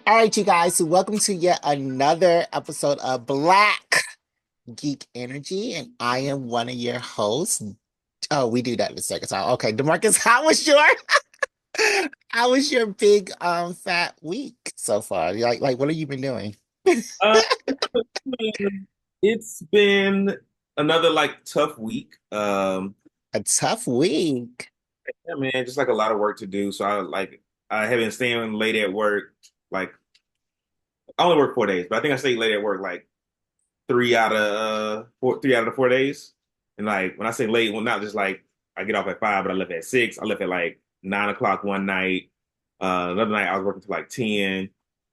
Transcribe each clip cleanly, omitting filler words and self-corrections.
All right, you guys. So welcome to yet another episode of Black Geek Energy, and I am one of your hosts. Oh, we do that in a second. So, okay, Demarcus, how was your big fat week so far? Like what have you been doing? Uh, it's been another tough week. A tough week. Yeah, man, just like a lot of work to do. So I have been staying late at work. Like I only work 4 days, but I think I stayed late at work like three out of the 4 days. And like when I say late, well, not just like I get off at 5, but I left at 6. I left at like 9 o'clock one night. Another night I was working till like 10,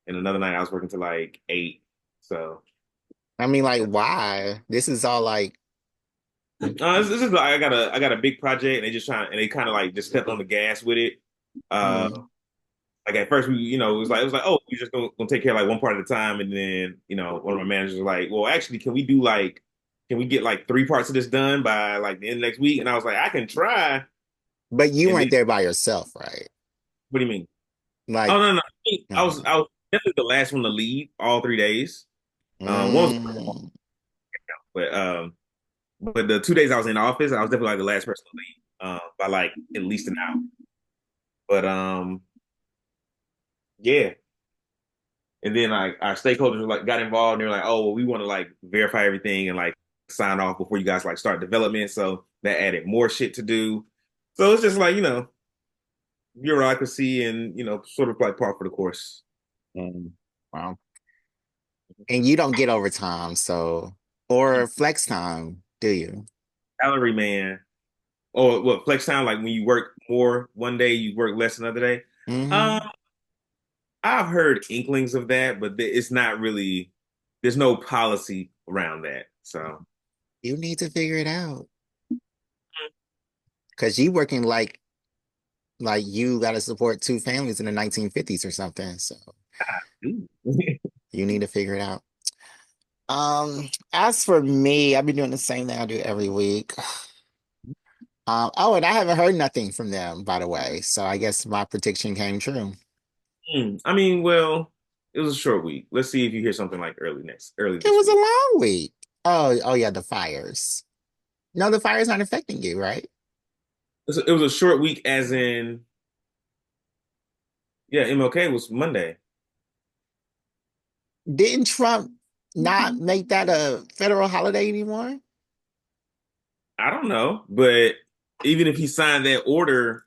and another night I was working till like 8. So. I mean, like, why? This is all like, This is like I got a big project, and they kind of like just stepped on the gas with it. Uh, mm, like at first it was like, oh, we just gonna take care of like one part at a time, and then one of my managers was like, well, actually, can we get like 3 parts of this done by like the end of next week? And I was like, I can try. but you And then weren't there by yourself, right? what do you mean? Oh Like, no, no, uh, I was definitely the last one to leave all 3 days. One was, mm, but the 2 days I was in the office, I was definitely like the last person to leave by like at least an hour. But yeah. And then like our stakeholders were, like got involved and they were like, oh, well, we want to like verify everything and like sign off before you guys like start development. So that added more shit to do. So it's just like, bureaucracy and sort of like par for the course. mm, wow. And you don't get overtime, so or flex time, do you? Salary man. Or what flex time, like when you work more one day, you work less another day. Um, Hmm. I've heard inklings of that, but it's not really, there's no policy around that. So You need to figure it out because you working like you got to support two families in the 1950s or something. So you need to figure it out. As for me, I've been doing the same thing I do every week. Oh, and I haven't heard nothing from them, by the way. So I guess my prediction came true. I mean, well, it was a short week. Let's see if you hear something like early It this was a week. long week. Oh yeah, the fires. No, the fire's not affecting you, right? It was a short week, as in, yeah, MLK was Monday. Didn't Trump not make that a federal holiday anymore? I don't know, but even if he signed that order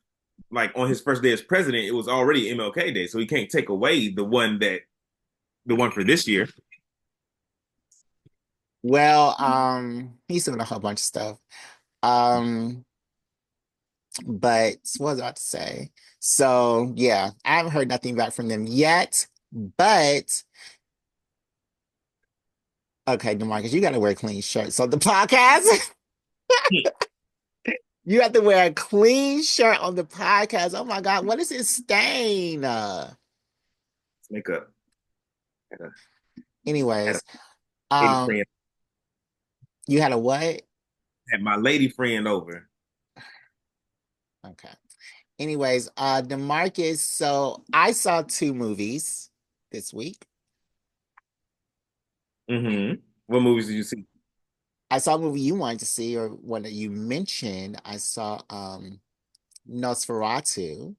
like on his first day as president, it was already MLK Day, so he can't take away the one for this year. Well, he's doing a whole bunch of stuff. Um, but what was I about to say? So yeah, I haven't heard nothing back from them yet. But okay, DeMarcus, you gotta wear clean shirts. So the podcast, you have to wear a clean shirt on the podcast. Oh my God, what is this stain? Makeup. Had a, had a Anyways, lady um, friend, you had a what? had my lady friend over. Okay. Anyways, DeMarcus, so I saw two movies this week. What movies did you see? I saw a movie you wanted to see, or one that you mentioned. I saw Nosferatu.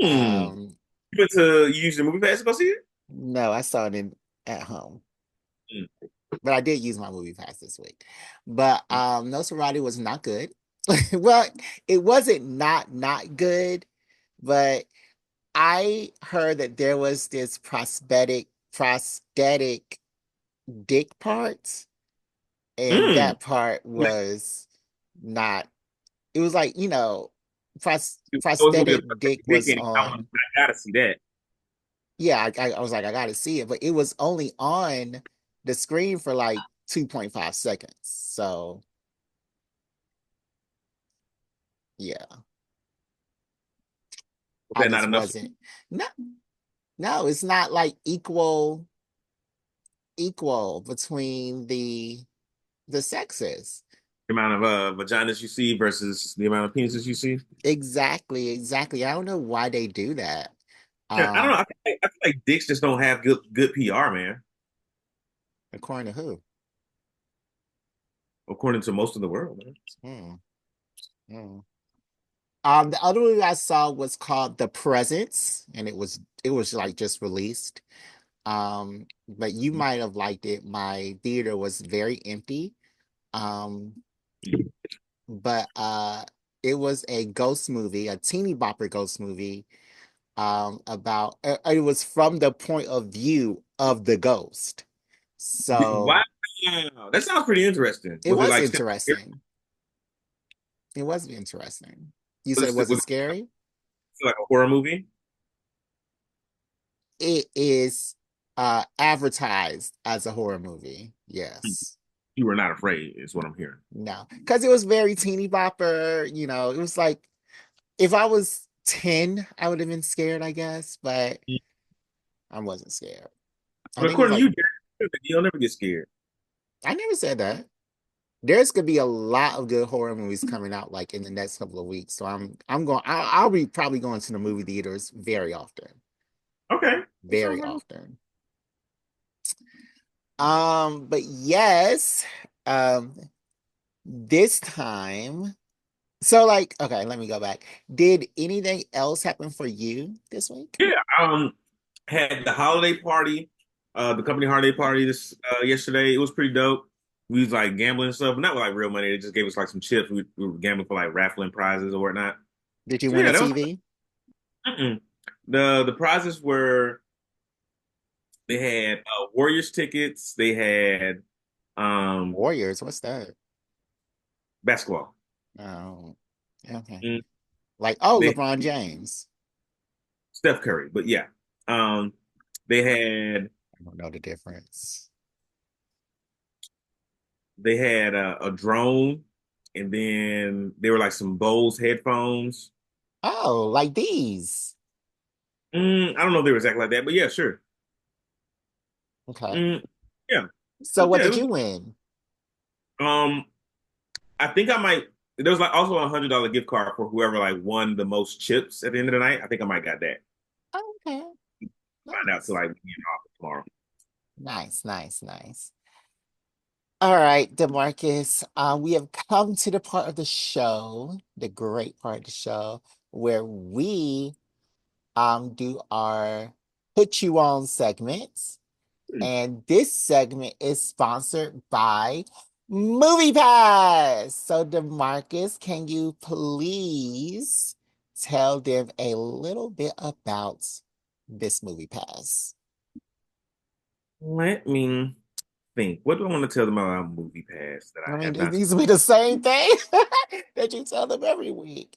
Hmm. Um, You used the movie pass to go see it? no, I saw it at home, Mm. but I did use my movie pass this week. But Nosferatu was not good. Well, it wasn't not good, but I heard that there was this prosthetic dick part, and Mm. that part was not. It was like, It was gonna be a prosthetic dick was dick, and on. I gotta see that. Yeah, I was like, I got to see it, but it was only on the screen for like 2.5 seconds. So yeah, Was I that not just enough? wasn't. No, no, it's not like equal between the sexes. The amount of vaginas you see versus the amount of penises you see? Exactly, exactly. I don't know why they do that. Yeah, I don't Um, know. I feel like dicks just don't have good PR, man. according to who? According to most of the world, man. Hmm. Hmm. The other movie I saw was called The Presence, and it was like just released. But you might have liked it. My theater was very empty. Um, but it was a ghost movie, a teeny bopper ghost movie. About it was from the point of view of the ghost. Wow, So that sounds pretty interesting. it Was it was like interesting. It was interesting. You said it was wasn't it scary? like a horror movie? It is advertised as a horror movie. Yes. You were not afraid, is what I'm hearing. No. Because it was very teeny bopper, it was like if I was 10, I would have been scared, I guess, but I wasn't scared. I But think it was according to like you, Derek, you'll never get scared. I never said that. There's gonna be a lot of good horror movies coming out like in the next couple of weeks. So I'll be probably going to the movie theaters very often. Okay, that sounds Very like often. But yes, um, this time. So like, okay, let me go back. Did anything else happen for you this week? yeah. Had the holiday party, the company holiday party this yesterday. It was pretty dope. We was like gambling and stuff, but not with like real money. They just gave us like some chips. We were gambling for like raffling prizes or whatnot. Did you So win yeah, a that was TV? mm-mm. The prizes were they had Warriors tickets. They had um Warriors, what's that? basketball. Oh, okay. Mm, Like, oh, They LeBron James. Steph Curry, but yeah, um, they had I don't know the difference. a drone, and then they were like some Bose headphones. Oh, like these. I don't know if they were exactly like that, but yeah, sure. Okay. Mm, yeah, So what yeah. It did was. you win? Um, I think I might. There was like also $100 gift card for whoever like won the most chips at the end of the night. I think I might got that. Oh, okay. Find out to Nice. like be in office tomorrow. Nice, nice, nice. All right, DeMarcus, we have come to the part of the show, the great part of the show, where we do our put you on segments. Hmm. And this segment is sponsored by MoviePass. So, DeMarcus, can you please tell them a little bit about this MoviePass? Let me think. What do I want to tell them about Movie Pass that I I mean, have it not? needs to be the same thing that you tell them every week.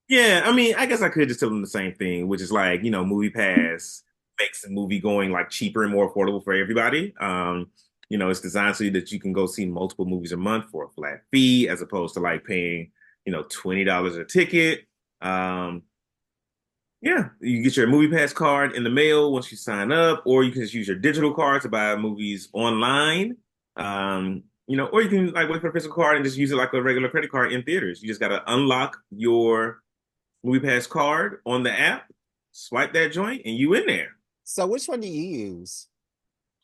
Yeah, I mean, I guess I could just tell them the same thing, which is like, Movie Pass makes the movie going like cheaper and more affordable for everybody. It's designed so that you can go see multiple movies a month for a flat fee as opposed to like paying, $20 a ticket. Um, yeah, you get your Movie Pass card in the mail once you sign up, or you can just use your digital card to buy movies online. Or you can like wait for a physical card and just use it like a regular credit card in theaters. You just got to unlock your MoviePass card on the app, swipe that joint, and you in there. So, which one do you use?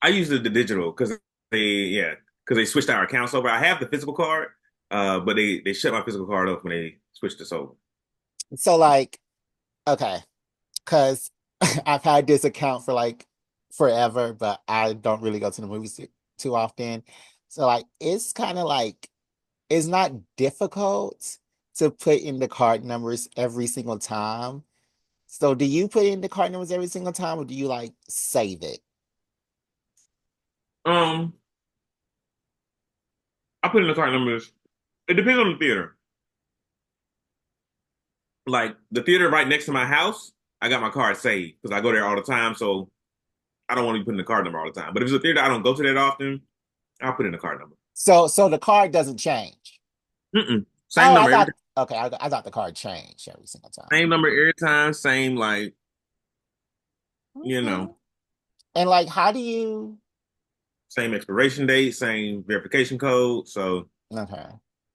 I use the digital because they switched our accounts over. I have the physical card, but they shut my physical card off when they switched us over. So, like, okay, because I've had this account for like forever, but I don't really go to the movies too often. So, like, it's kind of like it's not difficult to put in the card numbers every single time. So, do you put in the card numbers every single time, or do you like save it? Um, I put in the card numbers. It depends on the theater. Like the theater right next to my house, I got my card saved because I go there all the time. So I don't want to be putting the card number all the time. But if it's a theater I don't go to that often, I'll put in the card number. So the card doesn't change. Same Oh, I number every thought time. okay, I thought the card changed every single time. Same number every time. Same like you Okay. know, And like, how do you? same expiration date, same verification code. So Okay.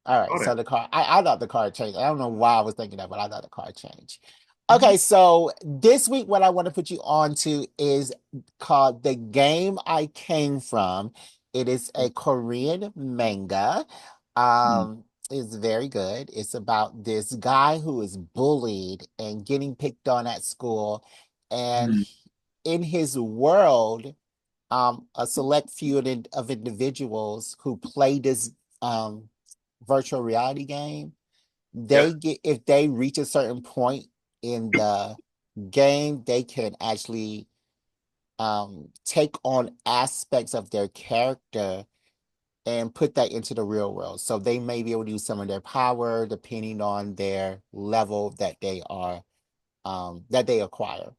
All right. all So that. the card, I thought the card changed. I don't know why I was thinking that, but I thought the card changed. Okay, so this week, what I want to put you on to is called The Game I Came From. It is a Korean manga. Mm, It's very good. It's about this guy who is bullied and getting picked on at school. And mm, in his world, a select few of individuals who play this um, virtual reality game, yeah, they get if they reach a certain point in the game, they can actually take on aspects of their character and put that into the real world. So they may be able to use some of their power depending on their level that they acquire.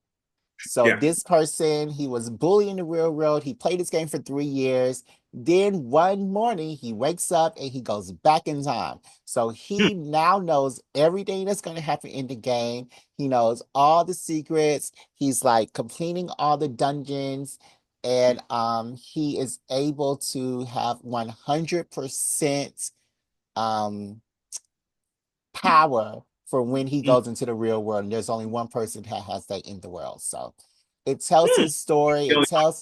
So yeah. this person, he was bullied in the real world. He played this game for 3 years. Then one morning he wakes up and he goes back in time. So Hmm, he now knows everything that's going to happen in the game. He knows all the secrets. He's like completing all the dungeons. And he is able to have 100% um power for when he mm, goes into the real world. And there's only one person that has that in the world. So it tells mm. his story. The It only- tells,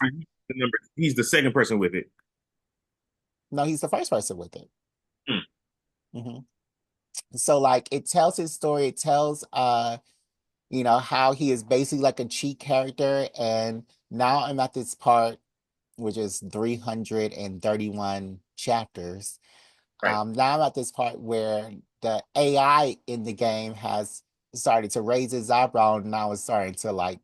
He's the second person with it. no, he's the first person with it. Mm, hmm So like it tells his story. It tells how he is basically like a cheat character. And now I'm at this part, which is 331 chapters. right. Now I'm at this part where the AI in the game has started to raise its eyebrow and now it's starting to like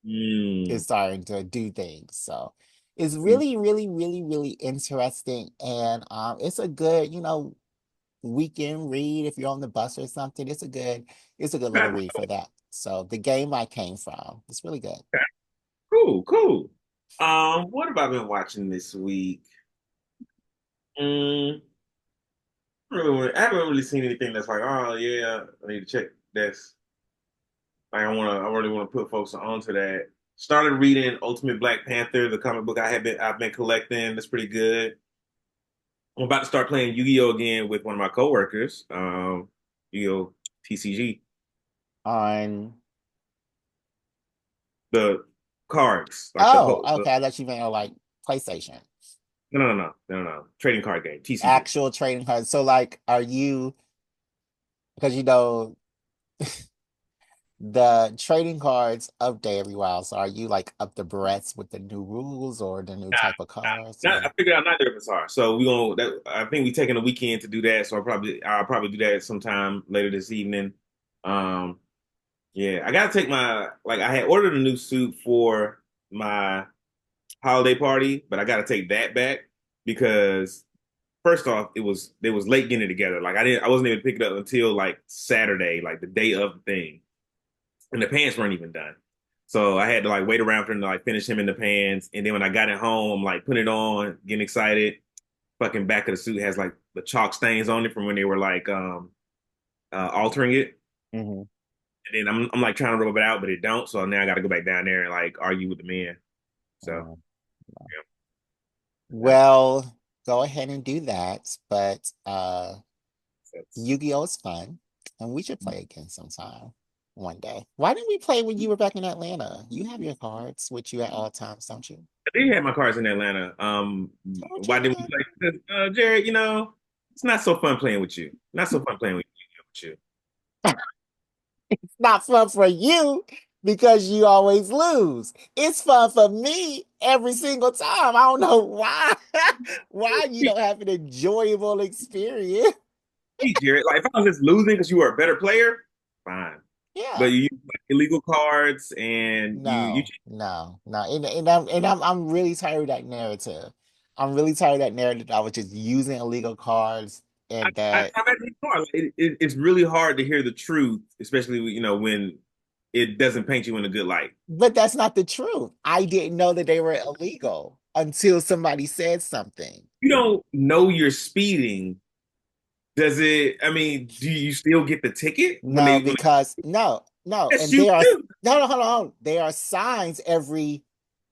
is Mm, starting to do things. So it's mm. really, really, really, really interesting. And it's a good, weekend read if you're on the bus or something. It's a good little read for that. So the game I came from, it's really good. Cool, cool. What have I been watching this week? Mm, I haven't really seen anything that's like, oh yeah, I need to check this. Like I really want to put folks onto that. Started reading Ultimate Black Panther, the comic book I've been collecting. That's pretty good. I'm about to start playing Yu-Gi-Oh again with one of my coworkers. Yu-Gi-Oh TCG, On the cards, like Oh, the okay. I thought you meant like PlayStation. no, trading card game, TCG. Actual trading cards. So like because the trading cards update every while. So are you like up the breath with the new rules or the new Nah, type of cards I or figured out neither of us are. So we gonna that I think we taking a weekend to do that. So I'll probably do that sometime later this evening. Um, yeah, I gotta take my like I had ordered a new suit for my holiday party, but I gotta take that back because first off, it was late getting it together. Like I wasn't able to pick it up until like Saturday, like the day of the thing, and the pants weren't even done. So I had to like wait around for him to like finish him in the pants, and then when I got it home, I'm like putting it on, getting excited. Fucking back of the suit has like the chalk stains on it from when they were like altering it. Mhm. And then I'm like trying to rub it out, but it don't. So now I got to go back down there and like argue with the man. So Mhm. yeah, Well, go ahead and do that. But that's, Yu-Gi-Oh is fun, and we should play again sometime one day. Why didn't we play when you were back in Atlanta? You have your cards with you at all times, don't you? I did have my cars in Atlanta. Told Why you didn't we that. play? Because, Jared, it's not so fun playing with you. Not so fun playing with you. Not fun for you because you always lose. It's fun for me every single time. I don't know why. Why you don't have an enjoyable experience. Hey, Jared, like if I was just losing because you were a better player, fine. But Yeah. you use like illegal cards and you No, no, no. And I'm really tired of that narrative. I'm really tired of that narrative that I was just using illegal cards and that, I'm actually hard. Like, it's really hard to hear the truth, especially when it doesn't paint you in a good light. but that's not the truth. I didn't know that they were illegal until somebody said something. You don't know you're speeding. Does it? I mean, do you still get the ticket No, when because no, no, they, yes, and you they are do. no, no, hold on. There are signs every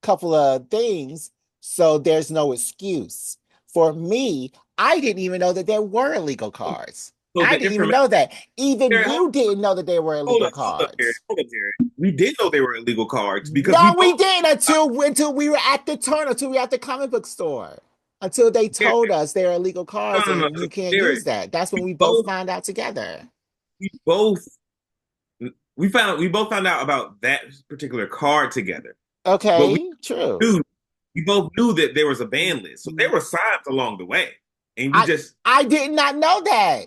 couple of things, so there's no excuse. For me, I didn't even know that there were illegal cars. So I the didn't even information, know that. Even Jared, you didn't know that they were illegal hold up, Jared, cards. hold up, Jared. We did know they were illegal cards because we No, both, we didn't until we were at the turn, until we were at the comic book store. Until they Jared, told us they're illegal cards no, and you can't Jared, use that. That's when we we both both, found out together. we both, we both found out about that particular card together, but Okay, true. knew, we both knew that there was a ban list, so there were signs along the way, and we I just, I did not know that.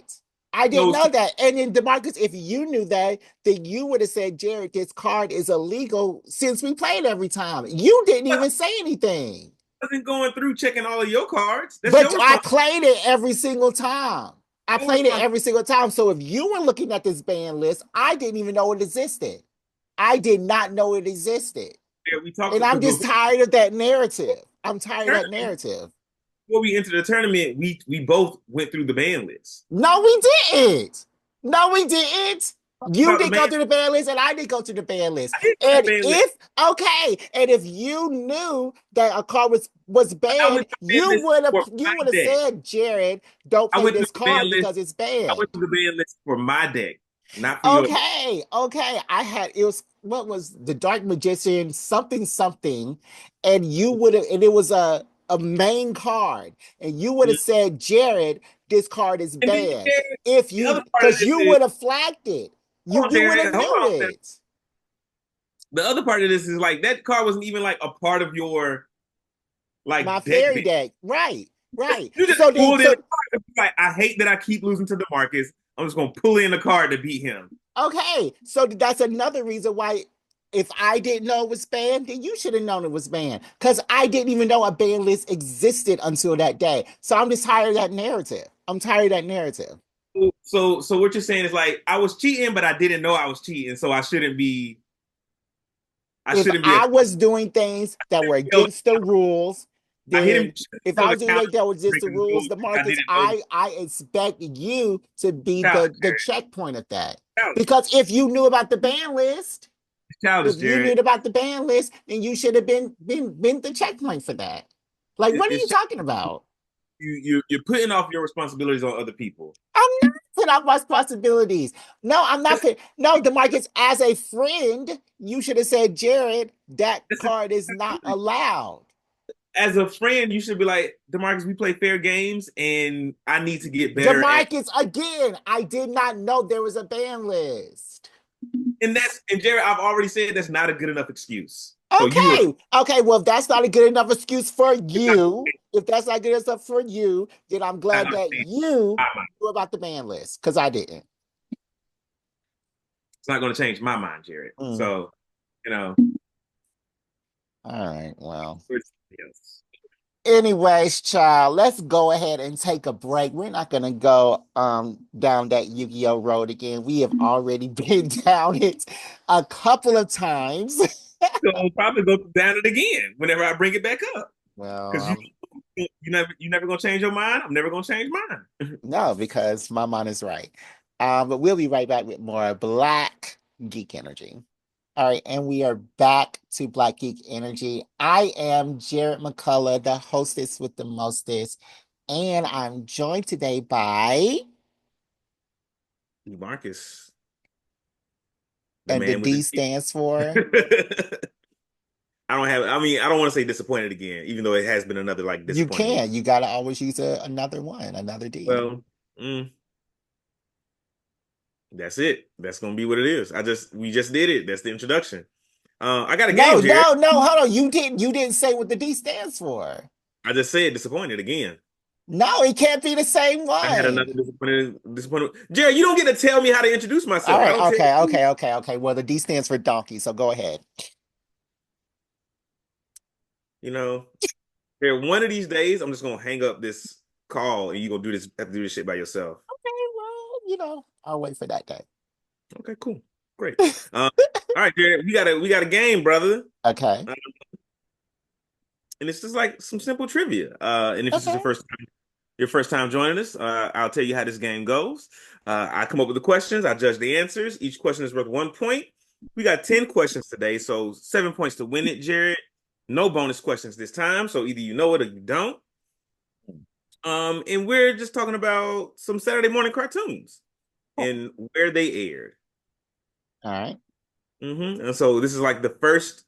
I didn't so, know that. And then Demarcus, if you knew that, then you would have said, Jared, this card is illegal since we played every time. You didn't even say anything. wasn't going through checking all of your cards. That's But your I responsibility. played it every single time. I Your played it responsibility. every single time. So if you were looking at this ban list, I didn't even know it existed. I did not know it existed. We talked And I'm because just tired of that narrative. I'm tired of that tournament, narrative. before we entered the tournament, we both went through the ban list. No, we didn't. No, we didn't. You About the did go ban, through the ban list and I did go through the ban list. I did the And ban list. if okay, and if you knew that a card was I went banned, through the ban list for my you would have deck. said, Jared, don't I play went through this the ban card list. because it's I went banned. through the ban list for my deck, not for your. Okay, okay. I had it was what was the Dark Magician something something, and you would have and it was a main card, and you would have said, Jared, this card is And then banned. Jared, If the you other part of because this you is, would have flagged it. hold on, You would have Jared, hold knew on. it. The other part of this is like that card wasn't even like a part of your My like deck. fairy deck. Right, right. You just So then pulled in a so card. Like, I hate that I keep losing to DeMarcus. I'm just gonna pull in the card to beat him. okay. So that's another reason why if I didn't know it was banned, then you should have known it was banned. Because I didn't even know a ban list existed until that day. So I'm just tired of that narrative. I'm tired of that narrative. So what you're saying is like I was cheating, but I didn't know I was cheating, so I shouldn't be. I If shouldn't be. I was doing things that were against the rules, I hit him then if I held was doing things accountable that were for against the breaking the rules, rules, the which I markets, didn't know. I expect you to be Childish, the Jared. checkpoint of that. Childish. Because if you knew about the ban list, It's childish, if you knew Jared. about the ban list, then you should have been the checkpoint for that. Like, what are you It's talking about? you're putting off your responsibilities on other people. I'm not putting out my responsibilities. No, I'm not. No, Demarcus, as a friend, you should have said, Jared, that Listen, card is not allowed. as a friend, you should be like, DeMarcus, we play fair games, and I need to get better at. Demarcus, again, I did not know there was a ban list. And Jared, I've already said that's not a good enough excuse. So you were. Okay, okay. Well, if that's not a good enough excuse for It's not, you, if that's not good enough for you, then I'm not glad gonna that change you my mind. knew about the ban list because I didn't. It's not going to change my mind, Jared. Mm. So you know, All right. Well. it's, yes. Anyways, child, let's go ahead and take a break. We're not gonna go down that Yu-Gi-Oh road again. We have already been down it a couple of times. So I'll probably go down it again whenever I bring it back up. Well, Because you never gonna change your mind. I'm never gonna change mine. no, because my mind is right. But we'll be right back with more Black Geek Energy. All right, and we are back to Black Geek Energy. I am Jared McCullough, the hostess with the mostest, and I'm joined today by Marcus, the and the man with D the D. stands for. I don't have. I mean, I don't want to say disappointed again, even though it has been another like You disappointing week. can. You gotta always use another one, another D. Well, mm, that's it. That's gonna be what it is. We just did it. That's the introduction. I got a No, game, Jared. no, no. Hold on. You didn't say what the D stands for. I just said disappointed again. No, it can't be the same I had another one. disappointed. Jared, you don't get to tell me how to introduce All myself. I right. don't tell Okay. you. Okay. Okay. Okay. Well, the D stands for donkey. So go ahead. You know, Jared, one of these days, I'm just gonna hang up this call and you gonna do this. Have to do this shit by yourself. Okay. Well, I'll wait for that day. Okay, cool, great. All right, Jared, we got a game, brother. Okay. Uh, and it's just like some simple trivia. And if this is Okay. your first time joining us, I'll tell you how this game goes. I come up with the questions, I judge the answers. Each question is worth 1 point. We got 10 questions today, so 7 points to win it, Jared. No bonus questions this time, so either you know it or you don't. And we're just talking about some Saturday morning cartoons Oh, and where they aired. all right. And so this is like the first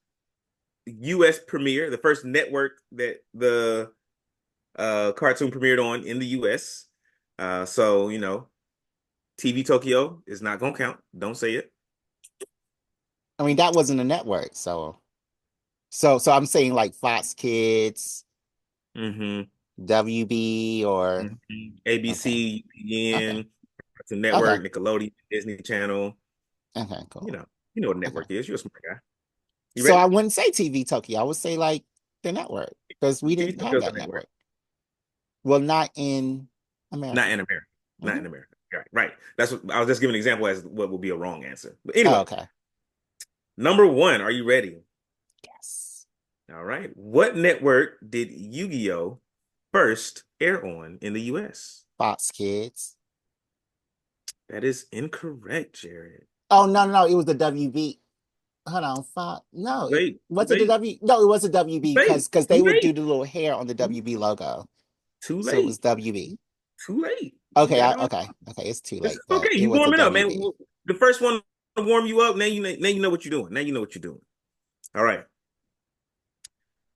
U.S. premiere, the first network that the cartoon premiered on in the U.S. So TV Tokyo is not gonna count. Don't say it. I mean, that wasn't a network, so I'm saying like Fox Kids, hmm WB, or okay, ABC, okay, UPN, Cartoon okay, Network, Nickelodeon, Disney Channel. okay, You cool. know, you know what a Okay. network is. You're a smart guy. You So I ready? wouldn't say TV Tokyo. I would say like the network because we TV didn't have Tokyo is a that network. network. Well, not in Not America. in America. Not Hmm. in America. Right. Right. That's what I was just giving an example as what would be a wrong answer. But Oh, anyway, okay. number one, are you ready? Yes. All right. What network did Yu-Gi-Oh first air on in the US? Fox Kids. That is incorrect, Jared. Oh no, it was the WB. Hold on, Fox. No, it Late. Too was it the late. W. No, it was a Too WB late. because Too they would do late. the little hair on the Too, WB logo. too So it was late. WB. Too late. You Okay, got it on. it's too It's late, but okay. it You was a warming up, man. WB. The first one to warm you up. Now you know what you're doing. Now you know what you're doing. All right.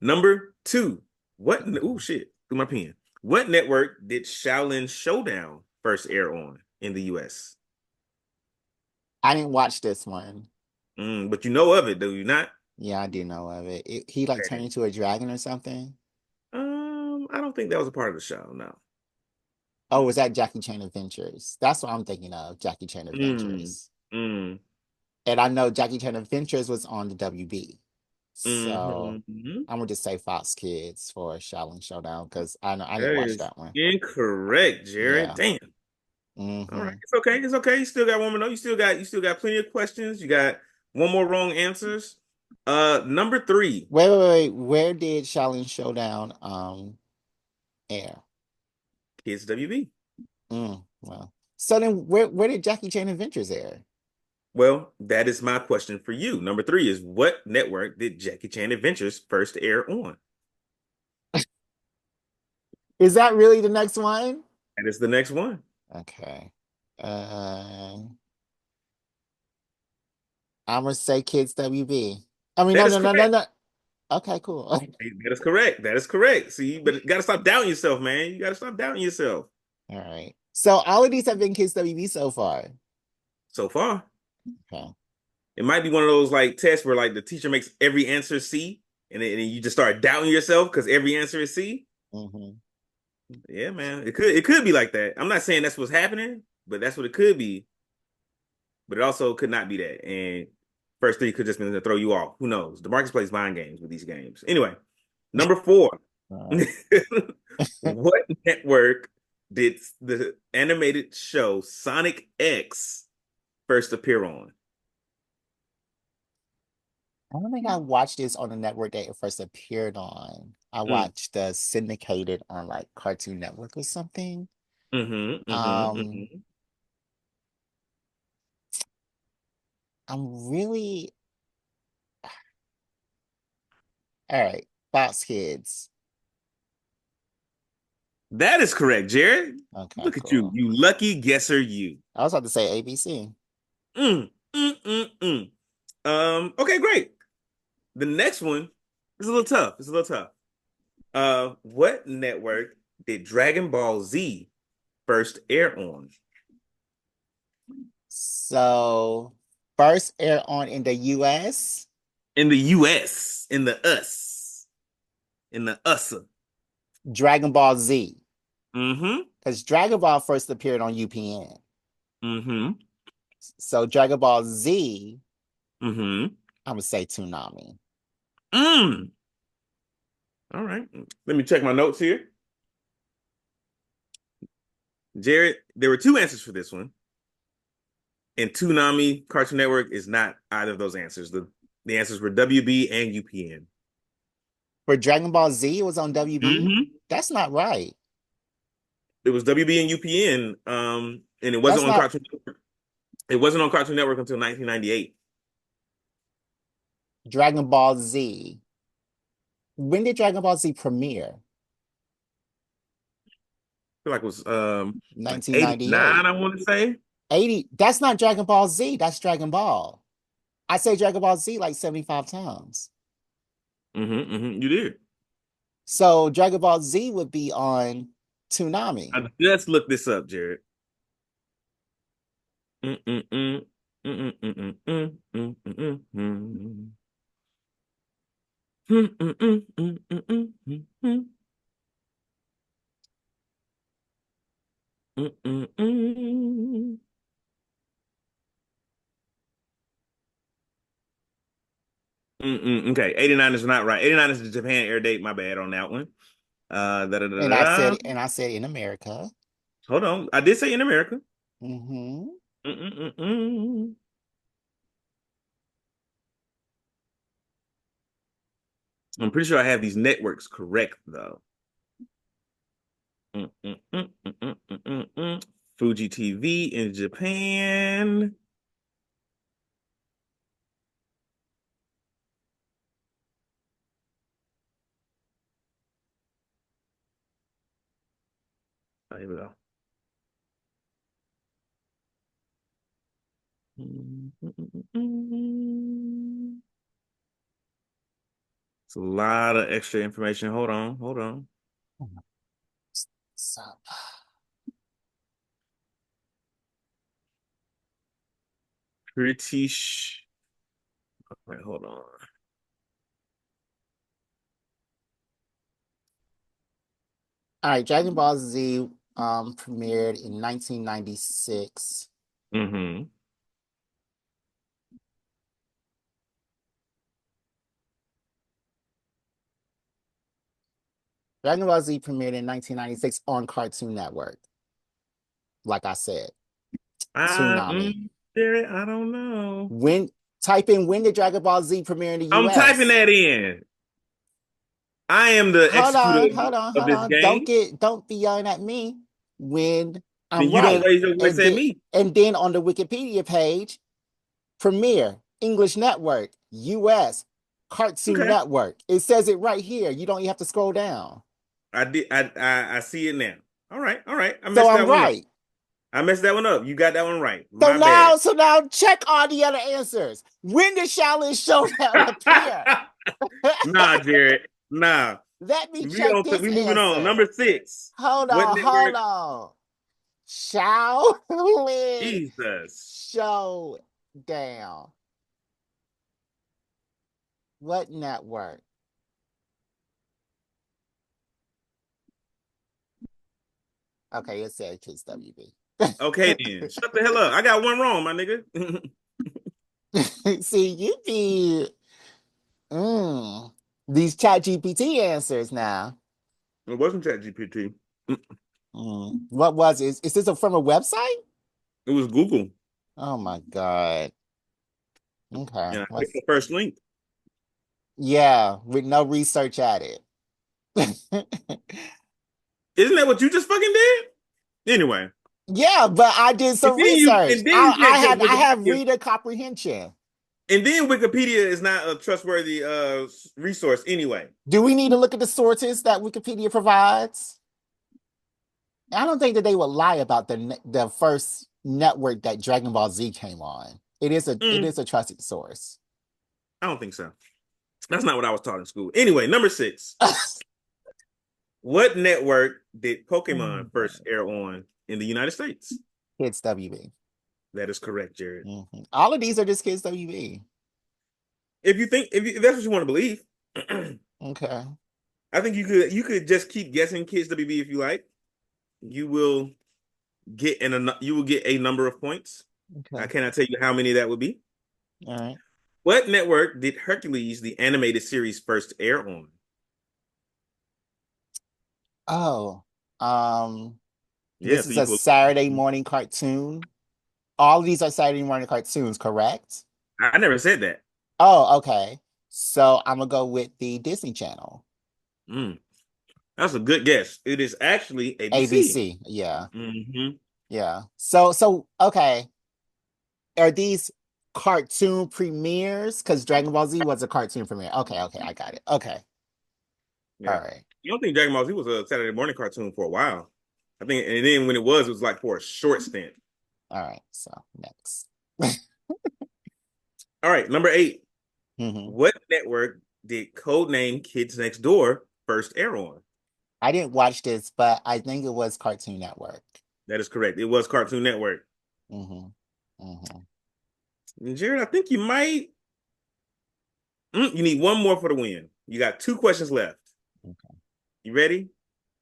Number two. What? Oh shit! Through my pen. What network did Shaolin Showdown first air on in the U.S.? I didn't watch this one. But you know of it, do you not? Yeah, I do know of it. He like turned Okay. into a dragon or something. I don't think that was a part of the show. No. Oh, was that Jackie Chan Adventures? That's what I'm thinking of, Jackie Chan Mm, Adventures. mm, And I know Jackie Chan Adventures was on the WB. So mm-hmm. I'm gonna just say Fox Kids for Shaolin Showdown because I know I didn't That watch is that one. incorrect, Jared. Yeah. Damn. All right, Hmm. it's okay. It's okay. You still got one more. No, you still got plenty of questions. You got one more wrong answers. Number three, Wait. Where did Shaolin Showdown air? Kids WB. Well. So then where did Jackie Chan Adventures air? Well, that is my question for you. Number three is what network did Jackie Chan Adventures first air on? Is that really the next one? That is the next one. Okay. I'm gonna say Kids WB. I mean, That no, is no, no, no, correct. no. Okay, cool. All That is correct. That is correct. See, but you gotta stop doubting yourself, man. You gotta stop doubting yourself. right. So all of these have been Kids WB so far. So far, Okay. it might be one of those like tests where like the teacher makes every answer C, and then you just start doubting yourself because every answer is C. Hmm. Yeah, man. It could be like that. I'm not saying that's what's happening, but that's what it could be. But it also could not be that. And first three could just been to throw you off. Who knows? The marketplace plays mind games with these games. Anyway, number four. All right. What network did the animated show Sonic X first appear on? I don't think I watched this on the network that it first appeared on. I Mm. watched the syndicated on like Cartoon Network or something. Mm-hmm. Mm-hmm. Um, Mm-hmm. I'm really all right. Fox Kids. That is correct, Jared. Okay, Look at you, cool. you lucky guesser, you. I was about to say ABC. Mm, mm, mm, mm. Okay, great. The next one is a little tough. It's a little tough. What network did Dragon Ball Z first air on? So first air on in the US, In the US, in the USA. Dragon Ball Z. Mm-hmm. Because Dragon Ball first appeared on UPN. Mm-hmm. So Dragon Ball Z, Mm-hmm. I'm gonna say Toonami. Mm. All right. Let me check my notes here. Jared, there were two answers for this one. And Toonami Cartoon Network is not either of those answers. The answers were WB and UPN. For Dragon Ball Z, it was on WB. Mm-hmm. That's not right. It was WB and UPN. And it That's wasn't on not Cartoon Network. It wasn't on Cartoon Network until 1998. Dragon Ball Z. When did Dragon Ball Z premiere? feel like it was like 89, 1998. I want to say. 80. That's not Dragon Ball Z. That's Dragon Ball. I say Dragon Ball Z like 75 times. You did. So Dragon Ball Z would be on Toonami. I just looked this up, Jared. Mm-mm-mm. Mm-mm-mm-mm. Mm-mm-mm-mm. Mm-mm-mm-mm-mm-mm. Mm-mm-mm. Okay, 89 is not right. 89 is the Japan air date. My bad on that one. Da, da, da, And da, da. I said in America. Hold on. I did say in America. Hmm. Mm-mm-mm-mm. I'm pretty sure I have these networks correct though. Mm-mm-mm-mm-mm-mm-mm. Fuji TV in Japan. Oh, here we go. Mm-mm-mm-mm. It's a lot of extra information. Hold on, hold on. So, Pretty sh Wait, hold on. all right, Dragon Ball Z premiered in 1996. Mm-hmm. Dragon Ball Z premiered in 1996 on Cartoon Network. Like I said, Toonami. Jared, I don't know. When type in when did Dragon Ball Z premiere in the I'm typing US? that in. I am the executor of Hold this on. game. Don't be yelling at me when Then I'm you don't right. raise your voice at me. And then on the Wikipedia page, premiere, English Network, US, Cartoon Okay. Network. It says it right here. You don't even have to scroll down. I did I see it now. All right, all right. I So messed I'm that one up. right. I messed that one up. You got that one right. My bad. So now check all the other answers. When did Shaolin Showdown appear? Nah, Jared. Nah. Let me check this We moving on. answer. Number six. What Hold network? on. Shaolin Jesus. Showdown. What network? Okay, it said Kids WB. Okay then. Shut the hell up. I got one wrong, my nigga. See, you be these chat GPT answers now. It wasn't ChatGPT. What was it? Is this from a website? It was Google. Oh my God. Okay. Yeah, I clicked Let's, the first link. yeah, with no research at it. Isn't that what you just fucking did? Anyway. Yeah, but I did some research. And then you said because I have Wikipedia reader comprehension. and then Wikipedia is not a trustworthy resource anyway. Do we need to look at the sources that Wikipedia provides? I don't think that they would lie about the first network that Dragon Ball Z came on. It Mm, is a trusted source. I don't think so. That's not what I was taught in school. Anyway, number six. What network did Pokemon first air on in the United States? Kids WB. That is correct, Jared. All of these are just Kids WB. If that's what you want to believe, Okay. I think you could just keep guessing Kids WB if you like. You will you will get a number of points. I Okay. cannot tell you how many that would be. All right. What network did Hercules, the animated series, first air on? Oh, Yeah, this so is you a will. Saturday morning cartoon. All of these are Saturday morning cartoons, correct? I never said that. Oh, okay. So I'm gonna go with the Disney Channel. Mm, that's a good guess. It is actually ABC. ABC. Yeah. Hmm Yeah. Okay. Are these cartoon premieres? Because Dragon Ball Z was a cartoon premiere. Okay, I got it. Okay. All Yeah. right. I don't think Dragon Ball Z was a Saturday morning cartoon for a while. I think, and then when it was like for a short stint. All right, so next. All right, number 8. hmm What network did Codename Kids Next Door first air on? I didn't watch this, but I think it was Cartoon Network. That is correct. It was Cartoon Network. hmm hmm And Jared, I think you might. You need one more for the win. You got 2 questions left. Okay. You ready?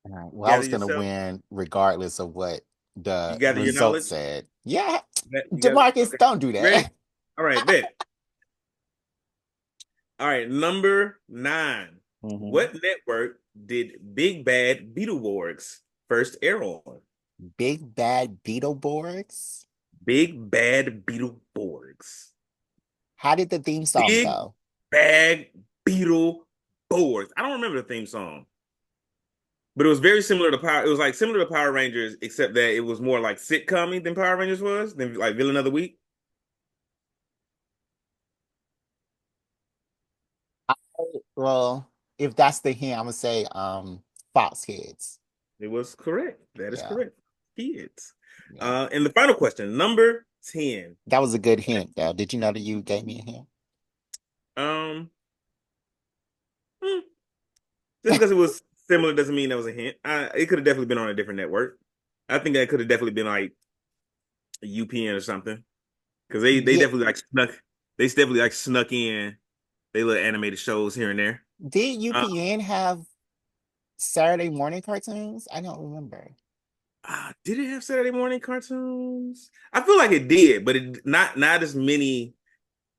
All right. Well, I Gather was gonna yourself. win regardless of what You the gather your results knowledge. said. Yeah, You got Demarcus, okay. don't do Ready? that. All right, bet. All right, number 9. hmm What network did Big Bad Beetleborgs first air on? Big Bad Beetleborgs. Big Bad Beetleborgs. How did the theme song Big go? Bad Beetleborgs. I don't remember the theme song, but it was very similar to Power. It was like similar to Power Rangers, except that it was more like sitcom than Power Rangers was, than like Villain of the Week. Well, if that's the hint, I'm gonna say Fox Kids. It was correct. That is Yeah, correct. Kids. yeah. And the final question, number 10. That was a good hint, though. Did you know that you gave me a hint? Um, hmm, just because it was similar doesn't mean that was a hint. It could have definitely been on a different network. I think that could have definitely been like a UPN or something because they Yeah. definitely like snuck. They definitely like snuck in they little animated shows here and there. Did Uh, UPN have Saturday morning cartoons? I don't remember. did it have Saturday morning cartoons? I feel like it did, but it not as many.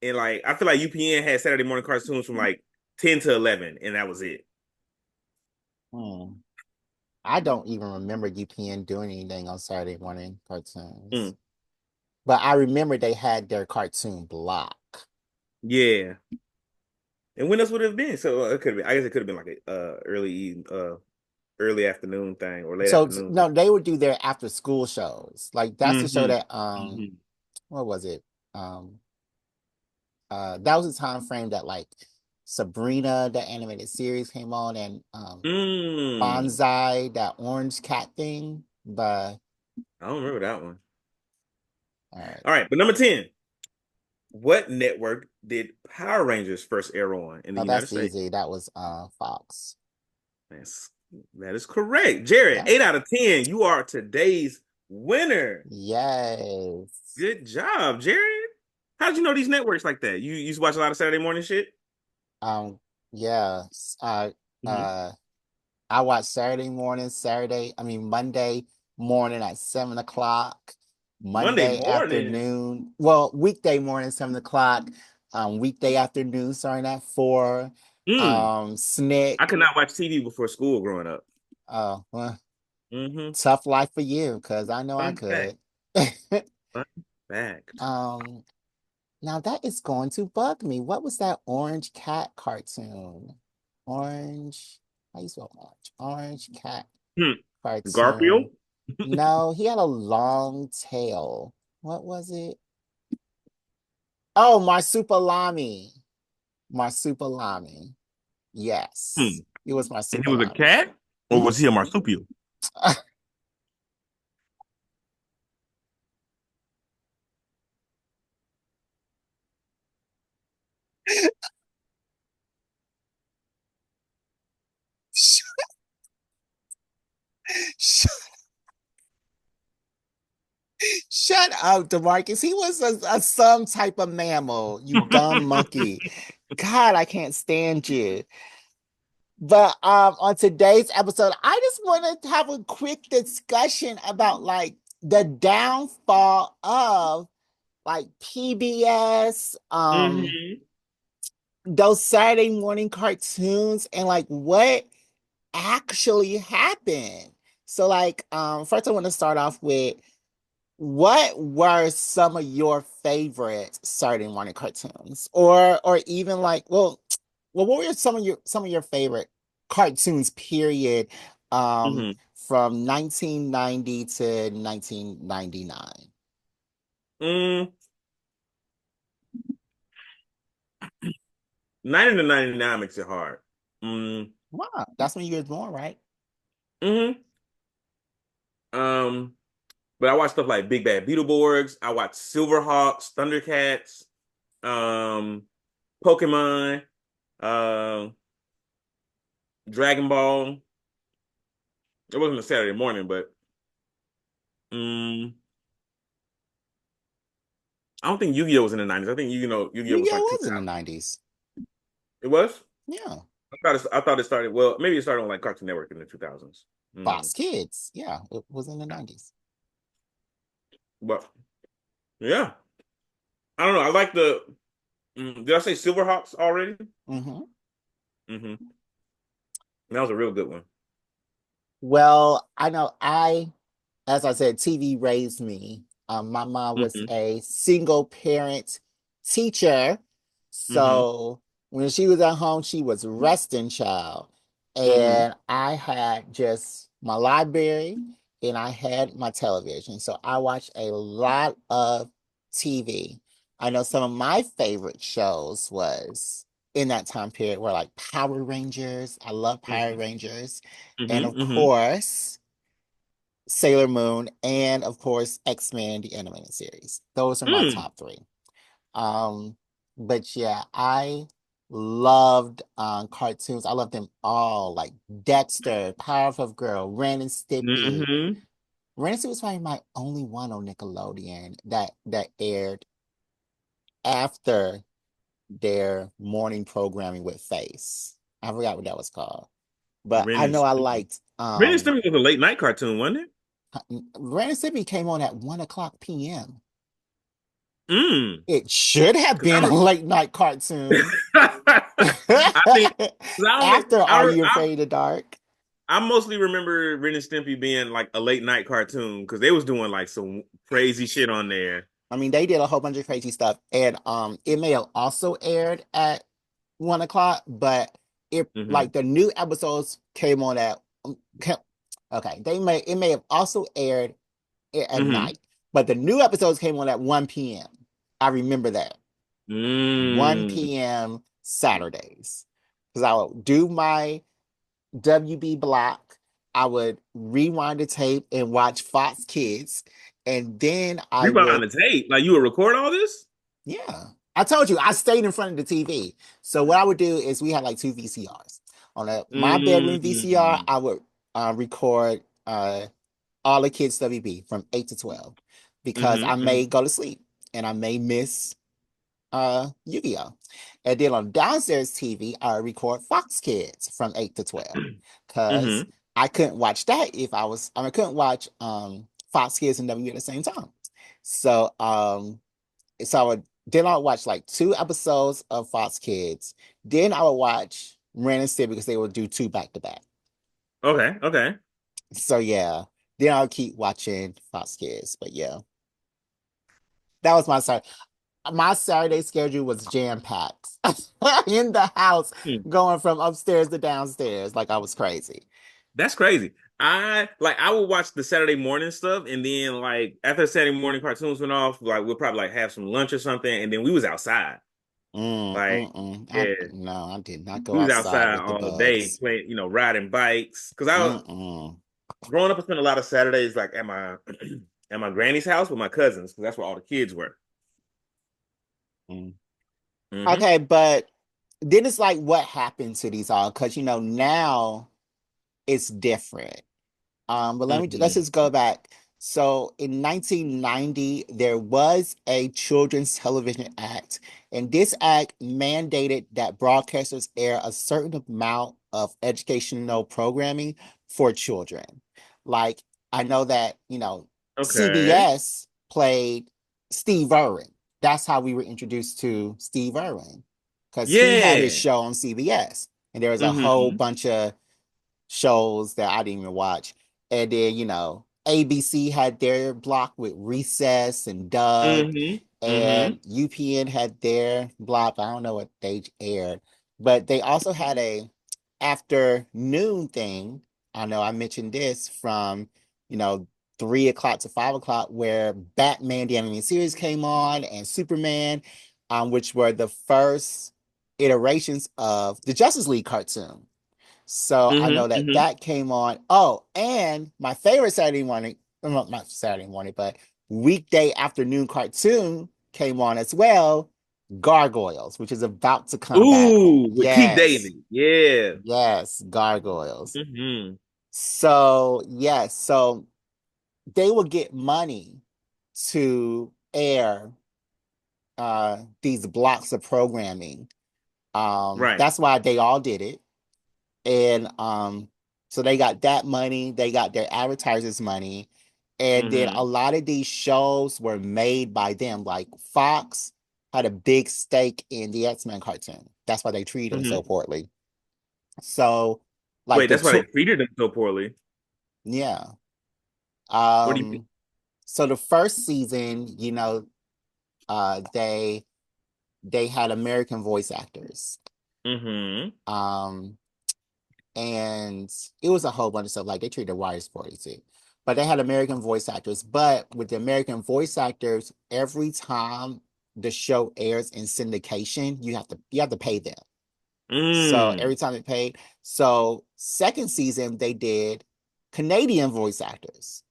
And like I feel like UPN had Saturday morning cartoons from like 10 to 11, and that was it. Hmm. I don't even remember UPN doing anything on Saturday morning cartoons. Mm, But I remember they had their cartoon block. yeah. And when else would it have been? So it could have been. I guess it could have been like a early afternoon thing or late So afternoon thing. no, they would do their after school shows. Like that's the show Mm-hmm. that Mm-hmm. what was it? Um that was the time frame that like Sabrina, the animated series came on and Mm. Bonsai, that orange cat thing. But I don't remember that one. all right. All right, but number 10. What network did Power Rangers first air on in the Oh, United that's States? easy. That was Fox. That's, that is correct. Jared, Yeah. 8 out of 10. You are today's winner. Yes. Good job, Jared. How did you know these networks like that? You used to watch a lot of Saturday morning shit? Um, yeah. Hmm. Uh I watch Monday morning at 7 o'clock, Monday Monday morning. afternoon, well, weekday morning, 7 o'clock, weekday afternoon starting at 4, Hmm. I Snick. could not watch TV before school growing up. Well, Hmm. tough life for you, because I know I Fun fact. could. Fun fact. Um, Now that is going to bug me. What was that orange cat cartoon? Orange, how you spell orange? Orange cat Hmm. cartoon. Garfield? No, he had a long tail. What was it? Oh, Marsupilami. Marsupilami. Hmm. Yes, it was And he was a Marsupilami. cat? Or was he a marsupial? Shut up, DeMarcus. He was a some type of mammal, you dumb monkey. God, I can't stand you. But on today's episode, I just want to have a quick discussion about like the downfall of like PBS, Hmm. those Saturday morning cartoons and like what actually happened. So like first I want to start off with what were some of your favorite Saturday morning cartoons? Or even like well what were some of your favorite cartoons period Hmm. from 1990 to 1999? 90 to 99 makes it hard. Mm, Wow, that's when you were born, right? hmm Um, but I watch stuff like Big Bad Beetleborgs. I watch Silverhawks, Thundercats, um, Pokemon, uh, Dragon Ball. It wasn't a Saturday morning, but um, I don't think Yu-Gi-Oh was in the 90s. I think Yu-Gi-Oh was like Yu-Gi-Oh was in the 2000. 90s. It was? Yeah. I thought it started, well, maybe it started on like Cartoon Network in the 2000s. Mm. Fox Kids. Yeah, it was in the 90s. But yeah, I don't know. I like did I say Silverhawks already? Hmm. Hmm. That was a real good one. Well, I know as I said, TV raised me. My mom was Hmm. a single parent teacher. Hmm. So when she was at home, she was resting child. Hmm. And I had just my library and I had my television. So I watched a lot of TV. I know some of my favorite shows was in that time period were like Power Rangers. I love Power Hmm. Rangers. And Hmm. of Hmm. course, Sailor Moon, and of course, X-Men, the animated series. Those are my Mm. top three. Um, but yeah, I loved cartoons. I loved them all, like Dexter, Powerpuff Girl, Ren and Stimpy. Hmm. Ren and Stimpy was probably my only one on Nickelodeon that aired after their morning programming with Face. I forgot what that was called. But Ren I and know I Stimpy. liked Ren and Stimpy was a late night cartoon, wasn't it? Ren and Stimpy came on at 1 o'clock p.m. Mm. It should have 'Cause been a late night cartoon. I think 'cause After Are You Afraid of Dark? I mostly remember Ren and Stimpy being like a late night cartoon because they was doing like some crazy shit on there. I mean, they did a whole bunch of crazy stuff. And it may have also aired at 1 o'clock, but it Hmm. like the new episodes came on at okay, it may have also aired at Hmm. night, but the new episodes came on at 1 p.m. I remember that. Mm. 1 p.m. Saturdays. Because I would do my WB block. I would rewind the tape and watch Fox Kids. And then I Rewind would, the tape. Like you would record all this? yeah. I told you, I stayed in front of the TV. So what I would do is we had like two VCRs. My bedroom VCR, Mm. I would record all the kids WB from 8 to 12 because Hmm. I Hmm. may go to sleep and I may miss Yu-Gi-Oh! And then on downstairs TV, I record Fox Kids from 8 to 12 because Hmm. I couldn't watch that if I couldn't watch Fox Kids and W at the same time. So I would watch like two episodes of Fox Kids. Then I would watch Ren and Stimpy because they would do two back to back. Okay. Okay. So yeah, then I'll keep watching Fox Kids. But yeah, that was my Saturday schedule was jam packed in the house, Hmm. going from upstairs to downstairs like I was crazy. That's crazy. I would watch the Saturday morning stuff, and then like after Saturday morning cartoons went off, like we'll probably like have some lunch or something, and then we was outside. Like, yeah, No, I did not go we was outside outside with the all day bugs. playing, riding bikes. Cause I Mm-mm. growing up, I spent a lot of Saturdays like at my at my granny's house with my cousins, because that's where all the kids were. Mm. Hmm. Okay, but then it's like, what happened to these all? Because now it's different. But let's Hmm. just go back. So in 1990, there was a Children's Television Act, and this act mandated that broadcasters air a certain amount of educational programming for children. Like I know that, Okay. CBS played Steve Irwin. That's how we were introduced to Steve Irwin, because he had his Yeah. show on CBS, and there was a whole Hmm. bunch of shows that I didn't even watch. And then, ABC had their block with Recess and Doug, Hmm. Hmm. and UPN had their block. I don't know what they aired, but they also had a afternoon thing. I know I mentioned this from, you know, 3 o'clock to 5 o'clock, where Batman the Animated Series came on and Superman, which were the first iterations of the Justice League cartoon. So I Hmm. know that Hmm. that came on. Oh, and my favorite Saturday morning not Saturday morning, but weekday afternoon cartoon came on as well. Gargoyles, which is about to come back. Ooh, with Keith Yes, David. Yeah. yes, Gargoyles. Hmm. So, yes, so they will get money to air these blocks of programming. Right. That's why they all did it. And so they got that money, they got their advertisers' money, and then a Hmm. lot of these shows were made by them. Like Fox had a big stake in the X-Men cartoon. That's why they treated them so Hmm. poorly. So, like Wait, the that's why they two, treated him so poorly. yeah. What do you mean? So the first season, they had American voice actors. Hmm. Um, and it was a whole bunch of stuff. Like they treated writers poorly too. But they had American voice actors. But with the American voice actors, every time the show airs in syndication, you have to pay them. So Mm. every time it paid. So second season they did Canadian voice actors,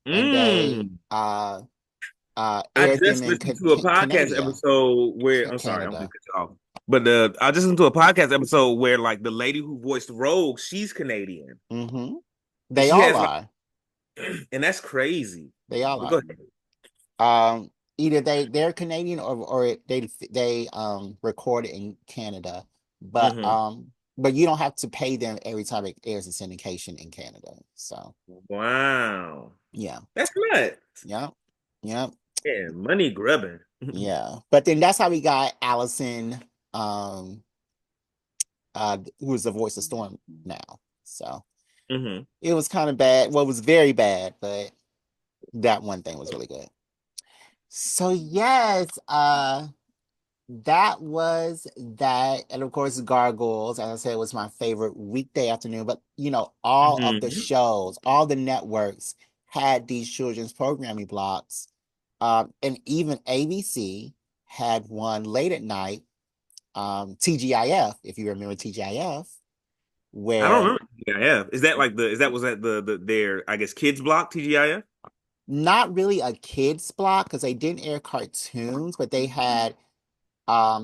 and they Mm. I aired them just in listened to a podcast Canada. episode where I'm sorry, I don't mean Canada. to cut you off. But I just listened to a podcast episode where like the lady who voiced Rogue, she's Canadian. Hmm. And They she all has like are. and that's crazy. They all But go are. ahead. Either they're Canadian, or they record it in Canada, but Hmm. you don't have to pay them every time it airs a syndication in Canada. So Wow. yeah, That's nuts. yeah, yeah, Yeah, money grubbing. yeah. But then that's how we got Allison, um, who is the voice of Storm now. So Hmm. it was kind of bad. Well, it was very bad, but that one thing was really good. So yes, that was that. And of course, Gargoyles, as I said, was my favorite weekday afternoon. But all of the Hmm. shows, all the networks had these children's programming blocks. And even ABC had one late at night, TGIF, if you remember TGIF, I don't where remember TGIF. Is that like the is that was that the their I guess kids block TGIF? not really a kids block because they didn't air cartoons, but they had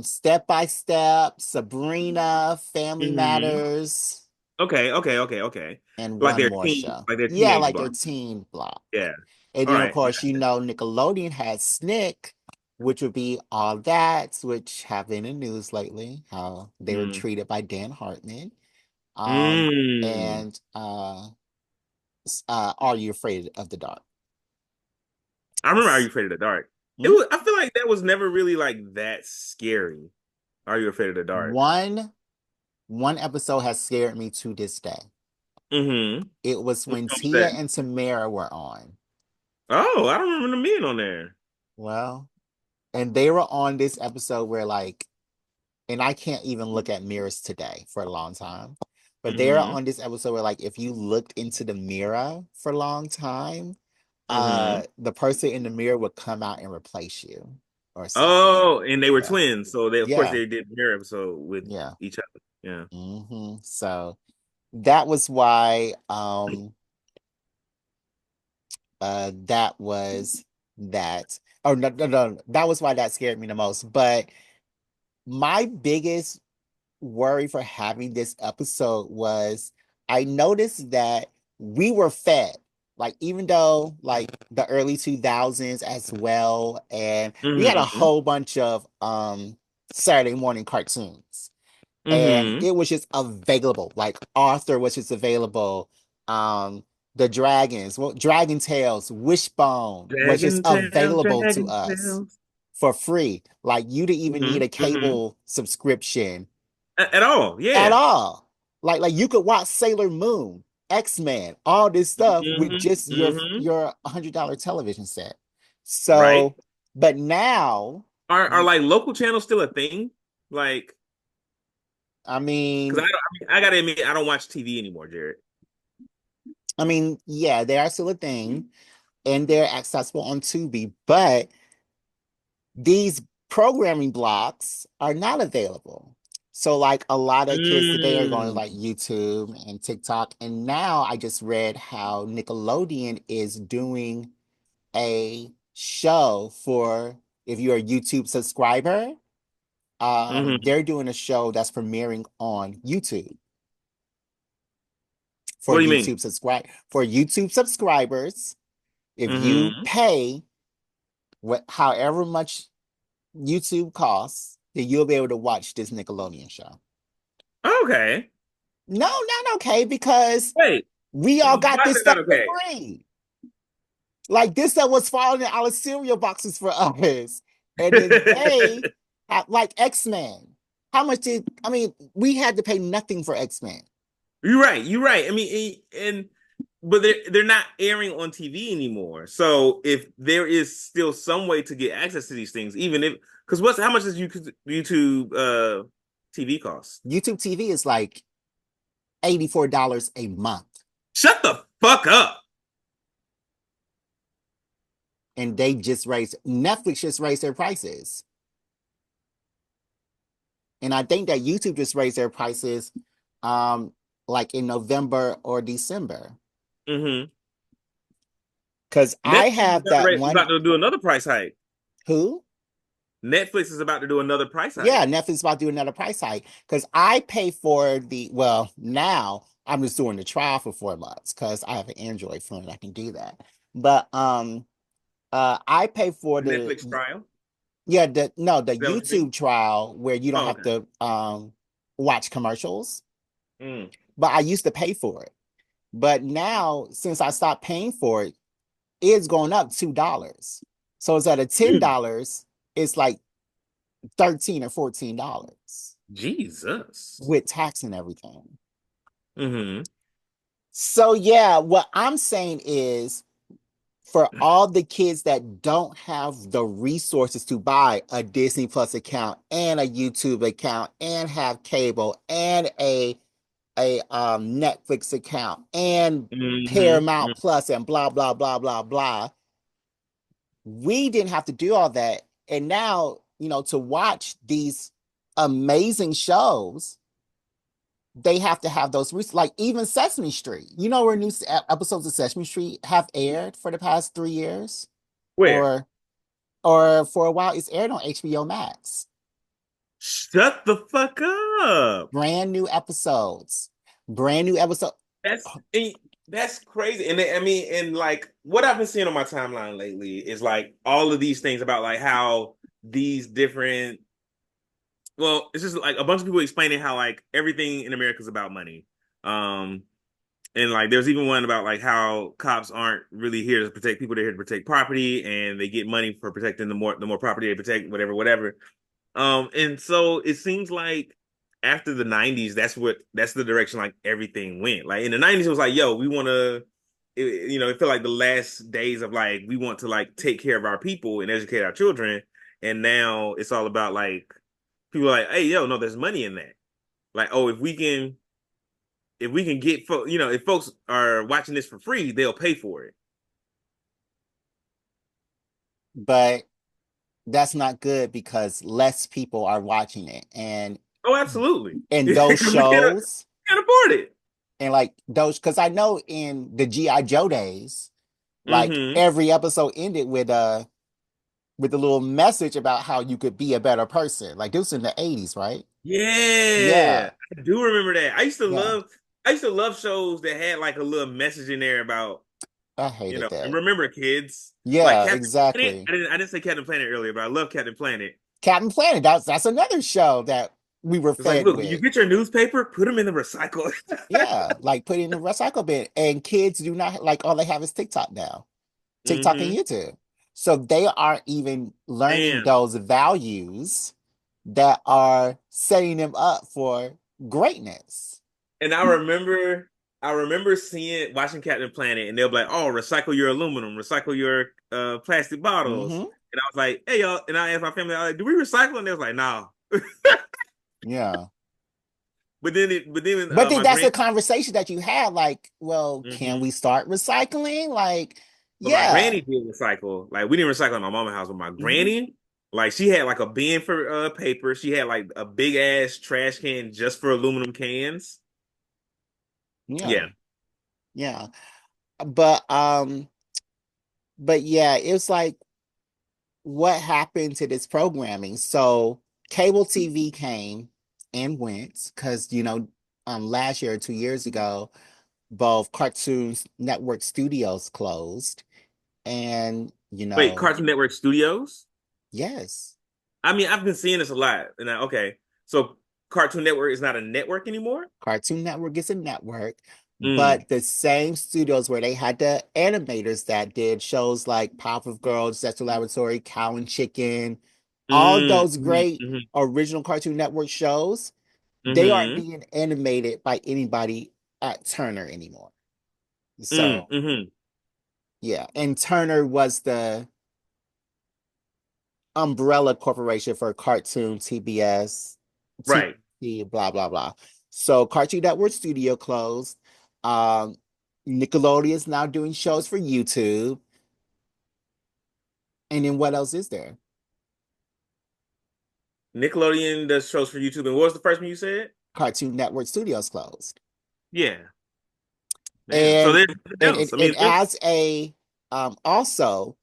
Step by Step, Sabrina, Family Hmm. Matters, Okay, okay, okay, okay. and one more show. Like their Yeah, teenage like their block. teen block. Yeah. And All then of right. course, Nickelodeon had Snick, which would be All That, which have been in the news lately, how they were Mm. treated by Dan Hartman. Um, Mm. and Are You Afraid of the Dark? I remember Are You Afraid of the Dark? It Hmm? was I feel like that was never really like that scary. Are You Afraid of the Dark? One episode has scared me to this day. Mm-hmm. It was Which when one was Tia that? and Tamara were on. Oh, I don't remember them being on there. Well, and they were on this episode where and I can't even look at mirrors today for a long time. But they're Mm-hmm. on this episode where if you looked into the mirror for a long time, Mm-hmm. the person in the mirror would come out and replace you or something. Oh, and they were Yeah. twins, so they of course Yeah. they did mirror episode with Yeah. each other. Yeah. So that was why that was that. Oh no, no, no. That was why that scared me the most. But my biggest worry for having this episode was I noticed that we were fed. Like even though the early 2000s as well, and we had a Mm-hmm. whole bunch of Saturday morning cartoons, and Mm-hmm. it was just available. Like Arthur was just available. Um, the Dragons, well, Dragon Tales, Wishbone was just Dragon Tales, available to Dragon us Tales. for free. Like you didn't even need a Mm-hmm. Mm-hmm. cable subscription At all, at yeah. all. Like you could watch Sailor Moon, X-Men, all this stuff with Mm-hmm. just your Mm-hmm. your $100 television set. Right. So, but now, Are like local channels still a thing? Like, I because mean, I gotta admit, I don't watch TV anymore, Jared. yeah, they are still a thing and they're accessible on Tubi, but these programming blocks are not available. So like a lot of kids today are going to Mm. like YouTube and TikTok. And now I just read how Nickelodeon is doing a show for if you're a YouTube subscriber. Hmm. They're doing a show that's premiering on YouTube What do you mean? For YouTube subscribers. If you Hmm. pay however much YouTube costs, then you'll be able to watch this Nickelodeon show. Okay. No, not okay, because Wait. we all got Why is this it stuff not for okay? free. Like this stuff was falling in our cereal boxes for us. And then they have like X-Men. How much I mean, we had to pay nothing for X-Men. You're right. You're right. I mean, and but they're not airing on TV anymore. So if there is still some way to get access to these things, even if because what's how much does YouTube TV cost? YouTube TV is like $84 a month. Shut the fuck up. And they just raised Netflix just raised their prices. And I think that YouTube just raised their prices um like in November or December. Hmm. Because I Netflix have that is one about to do another price hike. who? Netflix is about to do another price hike. Yeah, Netflix is about to do another price hike. Because I pay for well, now I'm just doing the trial for 4 months because I have an Android phone and I can do that. But I pay for The Netflix trial. the Is that what you mean? YouTube trial where you don't Oh, have okay. to watch commercials. Mm. But I used to pay for it. But now, since I stopped paying for it, it's going up $2. So instead of Mm. $10, it's like $13 or $14 Jesus. with tax and everything. Hmm. So yeah, what I'm saying is for all the kids that don't have the resources to buy a Disney Plus account and a YouTube account and have cable and a Netflix account and Hmm. Paramount Plus and blah blah blah blah blah. We didn't have to do all that, and now to watch these amazing shows, they have to have those like even Sesame Street. You know where new episodes of Sesame Street have aired for the past 3 years, Where? or or for a while it's aired on HBO Max. Shut the fuck up. Brand new episodes, brand new episode. That's and that's crazy. And I mean, and like what I've been seeing on my timeline lately is like all of these things about like how these different well, it's just like a bunch of people explaining how like everything in America is about money. Um and like there's even one about like how cops aren't really here to protect people, they're here to protect property and they get money for protecting the more property they protect, whatever, whatever. And so it seems like after the 90s, that's the direction like everything went. Like in the 90s, it was like, yo, we want to, it felt like the last days of like we want to like take care of our people and educate our children. And now it's all about like people are like, hey, yo, no, there's money in that. Like, oh, if we can get if folks are watching this for free, they'll pay for it. But that's not good because less people are watching it, Oh, absolutely. and those Because we shows can't afford it. and like those, because I know in the GI Joe days, like Hmm. every episode ended with a little message about how you could be a better person. Like this was in the 80s, right? Yeah, Yeah, I do remember that. yeah. I used to love shows that had like a little message in there about, I hated and that. remember kids like Yeah, Captain Planet. exactly. I didn't say Captain Planet earlier, but I love Captain Planet. Captain Planet, that's another show that we were It's like, fed look, when you with. get your newspaper, put them in the recycle. Yeah, like put it in the recycle bin. And kids do not like all they have is TikTok now. TikTok and Hmm. YouTube. So they aren't even learning Damn. those values that are setting them up for greatness. And I remember watching Captain Planet, and they'll be like, "Oh, recycle your aluminum, recycle your plastic bottles." Hmm. And I was like, "Hey, y'all!" And I asked my family, I was like, "Do we recycle?" And they was like, "No." Yeah. But then But then my that's grand a conversation that you have. Like, well, can hmm we start recycling? Like, but my yeah. granny did recycle. Like we didn't recycle at my mama's house, but my Hmm. granny, Like she had like a bin for paper. She had like a big ass trash can just for aluminum cans. Yeah, Yeah. yeah. But but yeah, it's like what happened to this programming? So cable TV came and went because last year or 2 years ago, both Cartoon Network studios closed, and Wait, Cartoon Network Studios? yes, I mean, I've been seeing this a lot. And okay, so Cartoon Network is not a network anymore? Cartoon Network is a network, Mm. but the same studios where they had the animators that did shows like Powerpuff Girls, Dexter Laboratory, Cow and Chicken, all Mm. those great Mm-hmm. original Cartoon Network shows, they aren't Mm-hmm. being animated by anybody at Turner anymore. So, Mm-hmm. yeah, and Turner was the umbrella corporation for cartoon, TBS, Right. TNT, blah blah blah. So Cartoon Network Studio closed. Um, Nickelodeon is now doing shows for YouTube. And then what else is there? Nickelodeon does shows for YouTube. And what was the first one you said? Cartoon Network Studios closed. Yeah. Damn. So And there's nothing and else. and, I mean, and as a also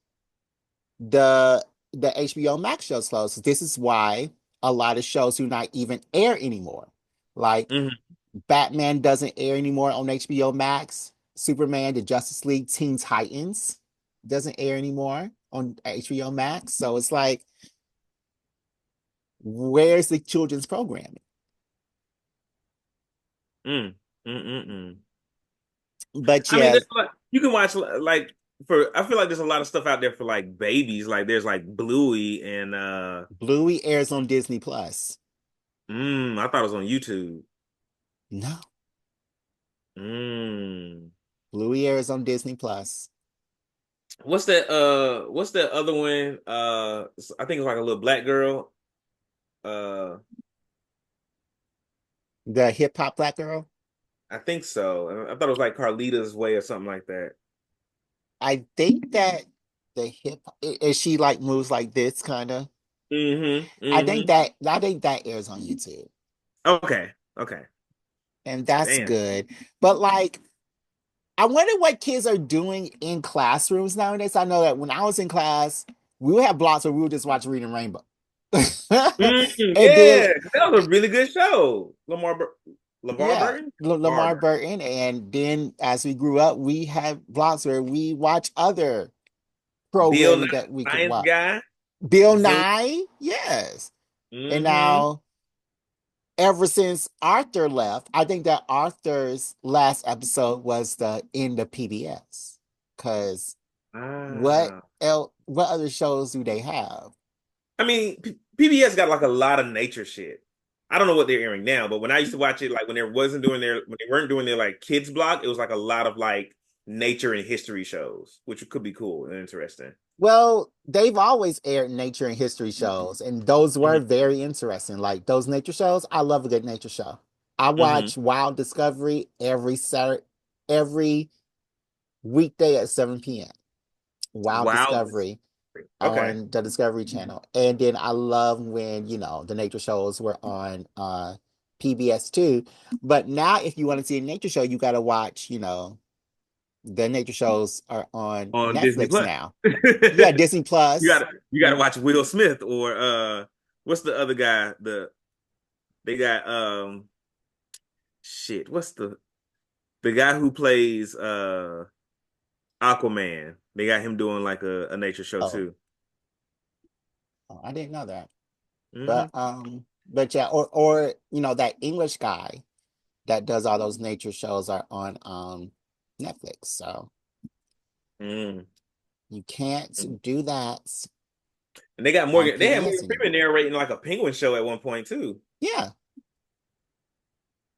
the HBO Max shows closed. This is why a lot of shows do not even air anymore. Like mhm. Batman doesn't air anymore on HBO Max. Superman, the Justice League, Teen Titans doesn't air anymore on HBO Max. So it's like, where's the children's programming? Mm. Mm-mm-mm. But I mean, yeah, there's like you can watch like for I feel like there's a lot of stuff out there for like babies. Like there's like Bluey and Bluey airs on Disney Plus. I thought it was on YouTube. No, Mm. Bluey airs on Disney Plus. What's that other one? I think it's like a little black girl. Uh The hip hop black girl. I think so. I thought it was like Carlita's Way or something like that. I think that the hip is she like moves like this kind of. Mm-hmm. Mm-hmm. I think that airs on YouTube, Okay. Okay. and that's Damn. good. But like, I wonder what kids are doing in classrooms nowadays. I know that when I was in class, we would have blocks where we would just watch Reading Rainbow. And then, Yeah, that was a really good show. LeVar yeah, Burton? LeVar Lamar Burton. Burton. And then as we grew up, we had blocks where we watch other Bill Nye, programming that we could Science watch. Guy. Bill Zoom. Nye, yes. And Mm-hmm. now, ever since Arthur left, I think that Arthur's last episode was the end of PBS. Because what Ah. else? What other shows do they have? I mean, PBS got like a lot of nature shit. I don't know what they're airing now, but when I used to watch it, like when they weren't doing their like kids block, it was like a lot of like nature and history shows, which could be cool and interesting. Well, they've always aired nature and history shows, and those were Mm-hmm. very interesting. Like those nature shows, I love a good nature show. I Mm-hmm. watch Wild Discovery every Saturday, every weekday at 7 p.m. Wild Wow. Discovery Okay. on the Discovery Channel. And then I love when, the nature shows were on PBS too. But now if you want to see a nature show, you gotta watch, the nature shows are on On Disney Netflix Plus. now. Yeah, Disney Plus. You gotta watch Will Smith or what's the other guy? They got shit, what's the guy who plays Aquaman? They got him doing like a nature show Oh, too. I didn't know that. Hmm But yeah, or that English guy that does all those nature shows are on Netflix. So mm you can't do that And they got on Morgan. They had PBS Morgan Freeman anymore. narrating like a penguin show at one point too. Yeah,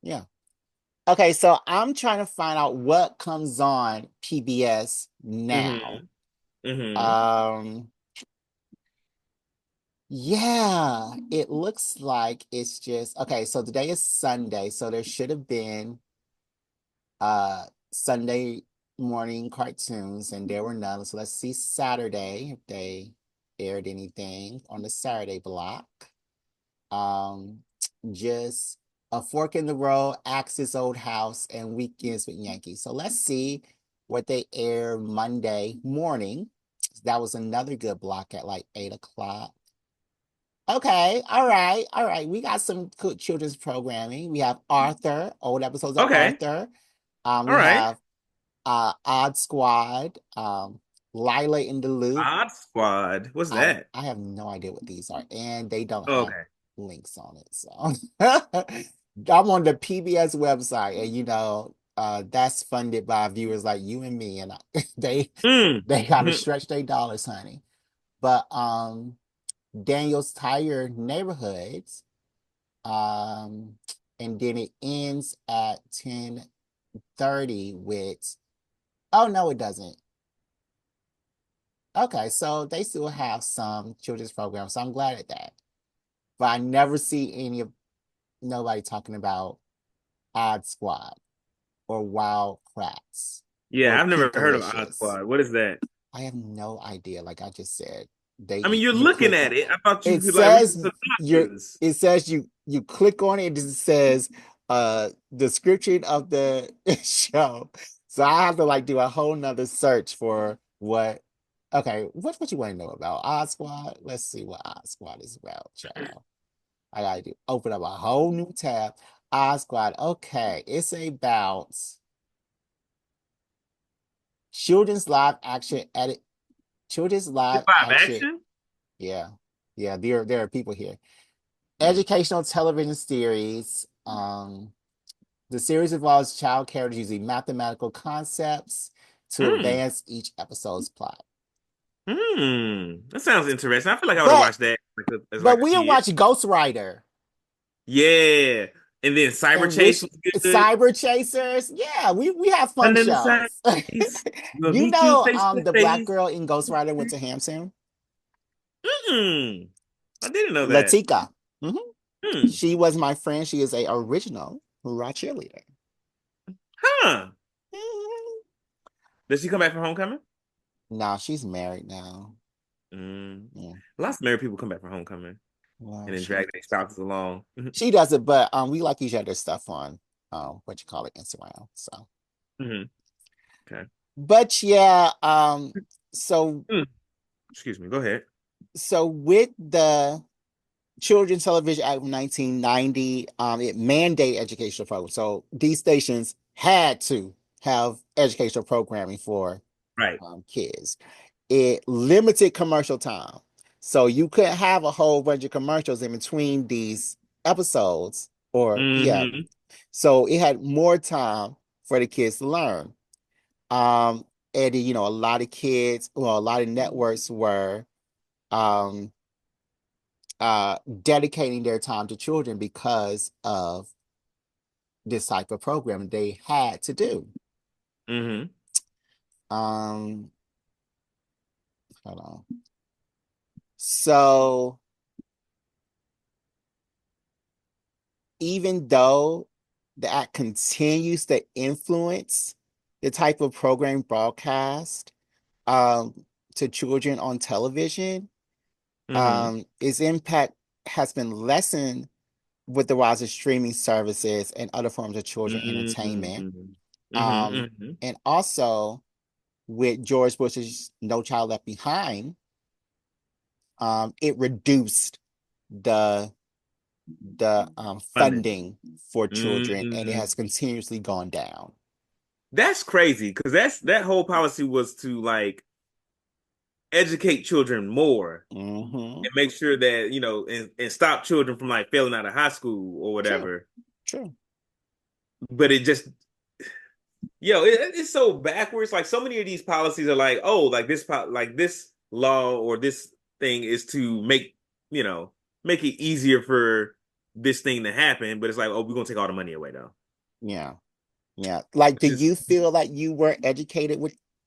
yeah. Okay, so I'm trying to find out what comes on PBS now. Hmm hmm Um, yeah, it looks like it's just okay. So today is Sunday, so there should have been Sunday morning cartoons, and there were none. So let's see Saturday if they. aired anything on the Saturday block. Um, just A Fork in the Road, Axis Old House, and Weekends with Yankees. So let's see what they air Monday morning. That was another good block at like 8 o'clock. Okay, all right, all right. We got some good children's programming. We have Arthur, old episodes of Okay. Arthur. All We right. have Odd Squad, Lila in the Loop. Odd Squad. What's I that? I have no idea what these are, and they don't Oh, have okay. links on it. So I'm on the PBS website, and that's funded by viewers like you and me, and they Mm. they gotta stretch their dollars, honey. But Daniel's Tire Neighborhoods, um, and then it ends at 10:30 with. Oh no, it doesn't. Okay, so they still have some children's programs, so I'm glad at that. But I never see nobody talking about Odd Squad or Wild Kratts or Yeah, I've never heard of Odd Peekalicious. Squad. What is that? I have no idea. Like I just said, I mean, they you're you looking click on at it. I thought you it could like read the says you're synopsis. it says you click on it, and it says description of the show. So I have to like do a whole nother search for what. Okay, what you want to know about Odd Squad? Let's see what Odd Squad is about, child. I gotta open up a whole new tab. Odd Squad. Okay, it's about children's live action edit. Children's It's live live action. action? Yeah, yeah. There are people here. Mm. Educational television series. The series involves child characters using mathematical concepts to Mm. advance each episode's plot. Mm. That sounds interesting. I feel like I would have But watched that as like but a we'll kid. watch Ghost Rider Yeah. And then Cyber and Chase Rich was good. Cyber Chasers. Yeah, we have fun Under the Cyber shows. Chase. We'll meet you face to The black face. girl in Ghost Rider went to Hampton, Mm. I didn't know that. Latika. Mhm. Hmm. She was my friend. She is a original Hurrah cheerleader. Huh. Mhm. Does she come back from homecoming? Nah, she's married now. Mm. Yeah. Lots of married people come back from homecoming Well, and then drag their spouses along. she does it, but we like each other's stuff on what you call it, Instagram. So, Hmm. Okay. but yeah, so Mm. Excuse me. Go ahead. with the Children's Television Act of 1990, it mandated educational programs. So these stations had to have educational programming for Right. kids. It limited commercial time. So you couldn't have a whole bunch of commercials in between these episodes, or yeah. Hmm. So it had more time for the kids to learn. Um, and a lot of kids, well, a lot of networks were um dedicating their time to children because of this type of program they had to do. Hmm. Um, Hold on. So even though the act continues to influence the type of program broadcast um, to children on television, Hmm. its impact has been lessened with the rise of streaming services and other forms of children entertainment. Hmm. Um, Hmm. and also with George Bush's No Child Left Behind, it reduced the Funding. funding for children, and it Hmm. has continuously gone down. That's crazy because that whole policy was to like educate children more Hmm. and make sure that and stop children from like failing out of high school or True, whatever. true. But it just it's so backwards. Like so many of these policies are like, oh, like this law or this thing is to you know make it easier for this thing to happen. But it's like, oh, we're gonna take all the money away though. Yeah, yeah. Like, do Which is you feel like you were educated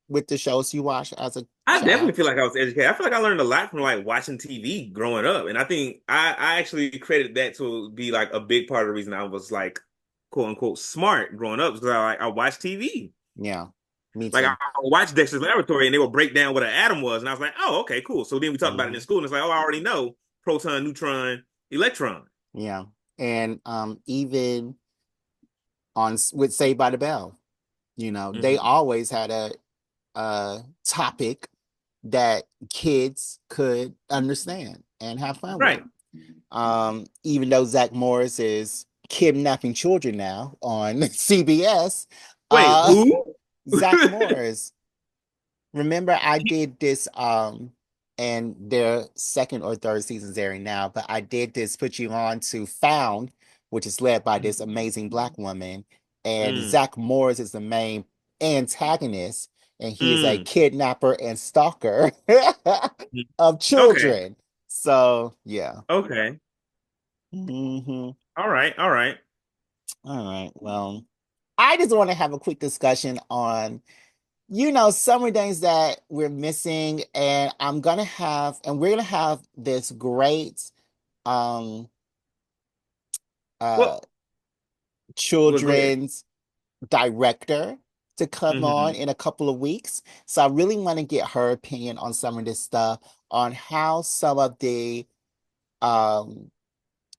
with the shows you watched as a I definitely child? feel like I was educated. I feel like I learned a lot from like watching TV growing up, and I think I actually credit that to be like a big part of the reason I was like quote unquote smart growing up because I watched TV. Yeah. Me Like I too. watched Dexter's Laboratory and they would break down what an atom was, and I was like, oh, okay, cool. So then we talked about it in Hmm. school, and it's like, oh, I already know proton, neutron, electron. Yeah. And even with Saved by the Bell, they Hmm. always had a topic that kids could understand and have fun with. Right. Even though Zach Morris is kidnapping children now on CBS, Wait, uh, who? Zach Morris. Remember, I did this, and their second or third season's airing now, but I did this put you on to Found, which is led by this amazing black woman, and Mm, Zach Morris is the main antagonist, and he is a mm, kidnapper and stalker mm. of Okay. children. So, yeah. Okay. Hmm. All right. All right. All right. Well, I just want to have a quick discussion on summer days that we're missing, and we're gonna have this great um uh Well, go ahead. children's director to come on Hmm. in a couple of weeks. So I really want to get her opinion on some of this stuff, on how some of um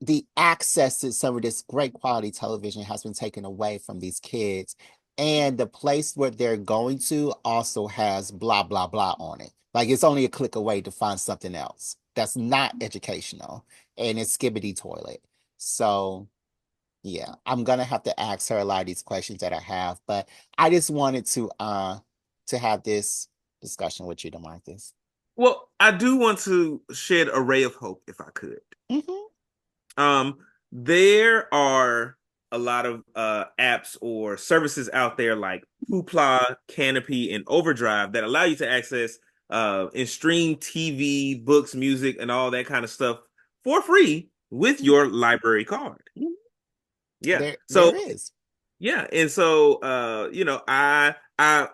the access to some of this great quality television has been taken away from these kids. And the place where they're going to also has blah, blah, blah on it. Like it's only a click away to find something else that's not educational and it's skibbity toilet. So, yeah, I'm gonna have to ask her a lot of these questions that I have, but I just wanted to have this discussion with you, DeMarcus. Well, I do want to shed a ray of hope if I could. Hmm. Um, there are a lot of apps or services out there like Hoopla, Canopy, and Overdrive that allow you to access and stream TV, books, music, and all that kind of stuff for free with your library card. Yeah. There So is. yeah, and so I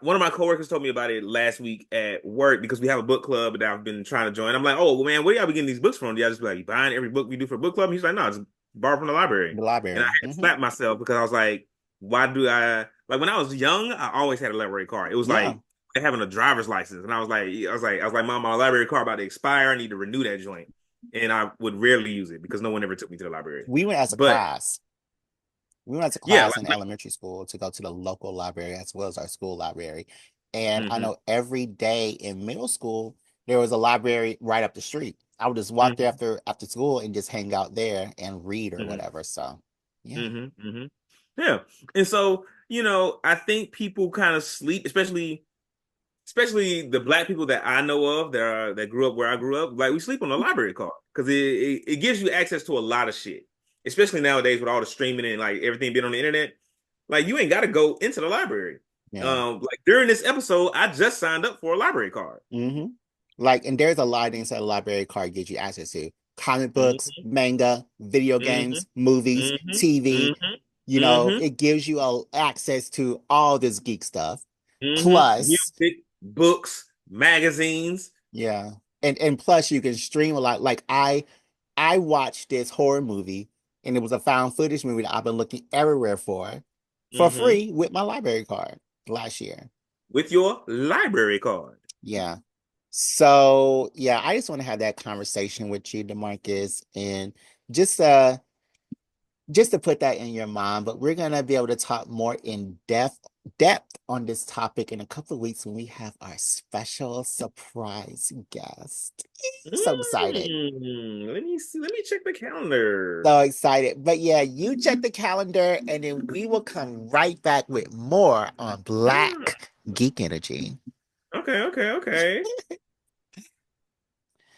one of my coworkers told me about it last week at work because we have a book club that I've been trying to join. I'm like, oh well, man, where y'all be getting these books from? Do y'all just be like, you buying every book we do for book club? And he's like, no, just borrow from the library. The And I library. had to slap myself because I was like, why do I like when I was young, I always had a library card. It was Yeah. like having a driver's license. And I was like, Mom, my library card about to expire. I need to renew that joint. And I would rarely use it because no one ever took me to the library. We went as a But class. We went to yeah, class in elementary school to go to the local library as well as our school library. And I hmm know every day in middle school, there was a library right up the street. I would just walk there hmm after school and just hang out there and read or hmm whatever. So, yeah. hmm Yeah. And so, I think people kind of sleep, especially the black people that I know of that grew up where I grew up, like we sleep on the library card because it gives you access to a lot of shit. Especially nowadays with all the streaming and like everything being on the internet. Like you ain't got to go into the library. Yeah. Like during this episode, I just signed up for a library card. Hmm. And there's a lot of things that a library card gives you access to: comic books, Hmm manga, video hmm games, movies, hmm TV. hmm It gives you access to all this geek stuff. Plus, Music, books, magazines. yeah. And plus you can stream a lot. Like I watched this horror movie and it was a found footage movie that I've been looking everywhere for Hmm free with my library card last year. with your library card. Yeah. So yeah, I just want to have that conversation with you, DeMarcus, and just uh just to put that in your mind. But we're gonna be able to talk more in depth on this topic in a couple of weeks when we have our special surprise guest. So excited. Let me see. Let me check the calendar. So excited. But yeah, you check the calendar and then we will come right back with more on Ah, Black Geek Energy. okay, okay, okay.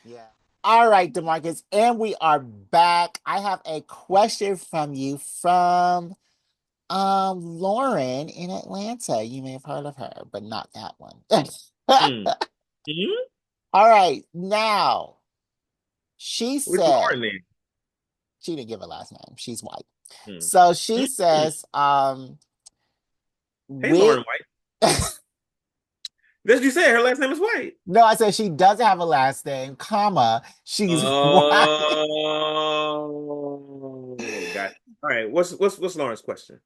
Yeah. All right, DeMarcus, and we are back. I have a question from you from Lauren in Atlanta. You may have heard of her, but not that one. Hmm. Hmm? All right, now she Which said Lauren then? she didn't give a last name. She's white. Hmm. So she Hmm. says, Hey, with Lauren White. That's what you said. Her last name is White. no, I said she doesn't have a last name, comma, she's white. Oh, got it. All right. What's Lauren's question?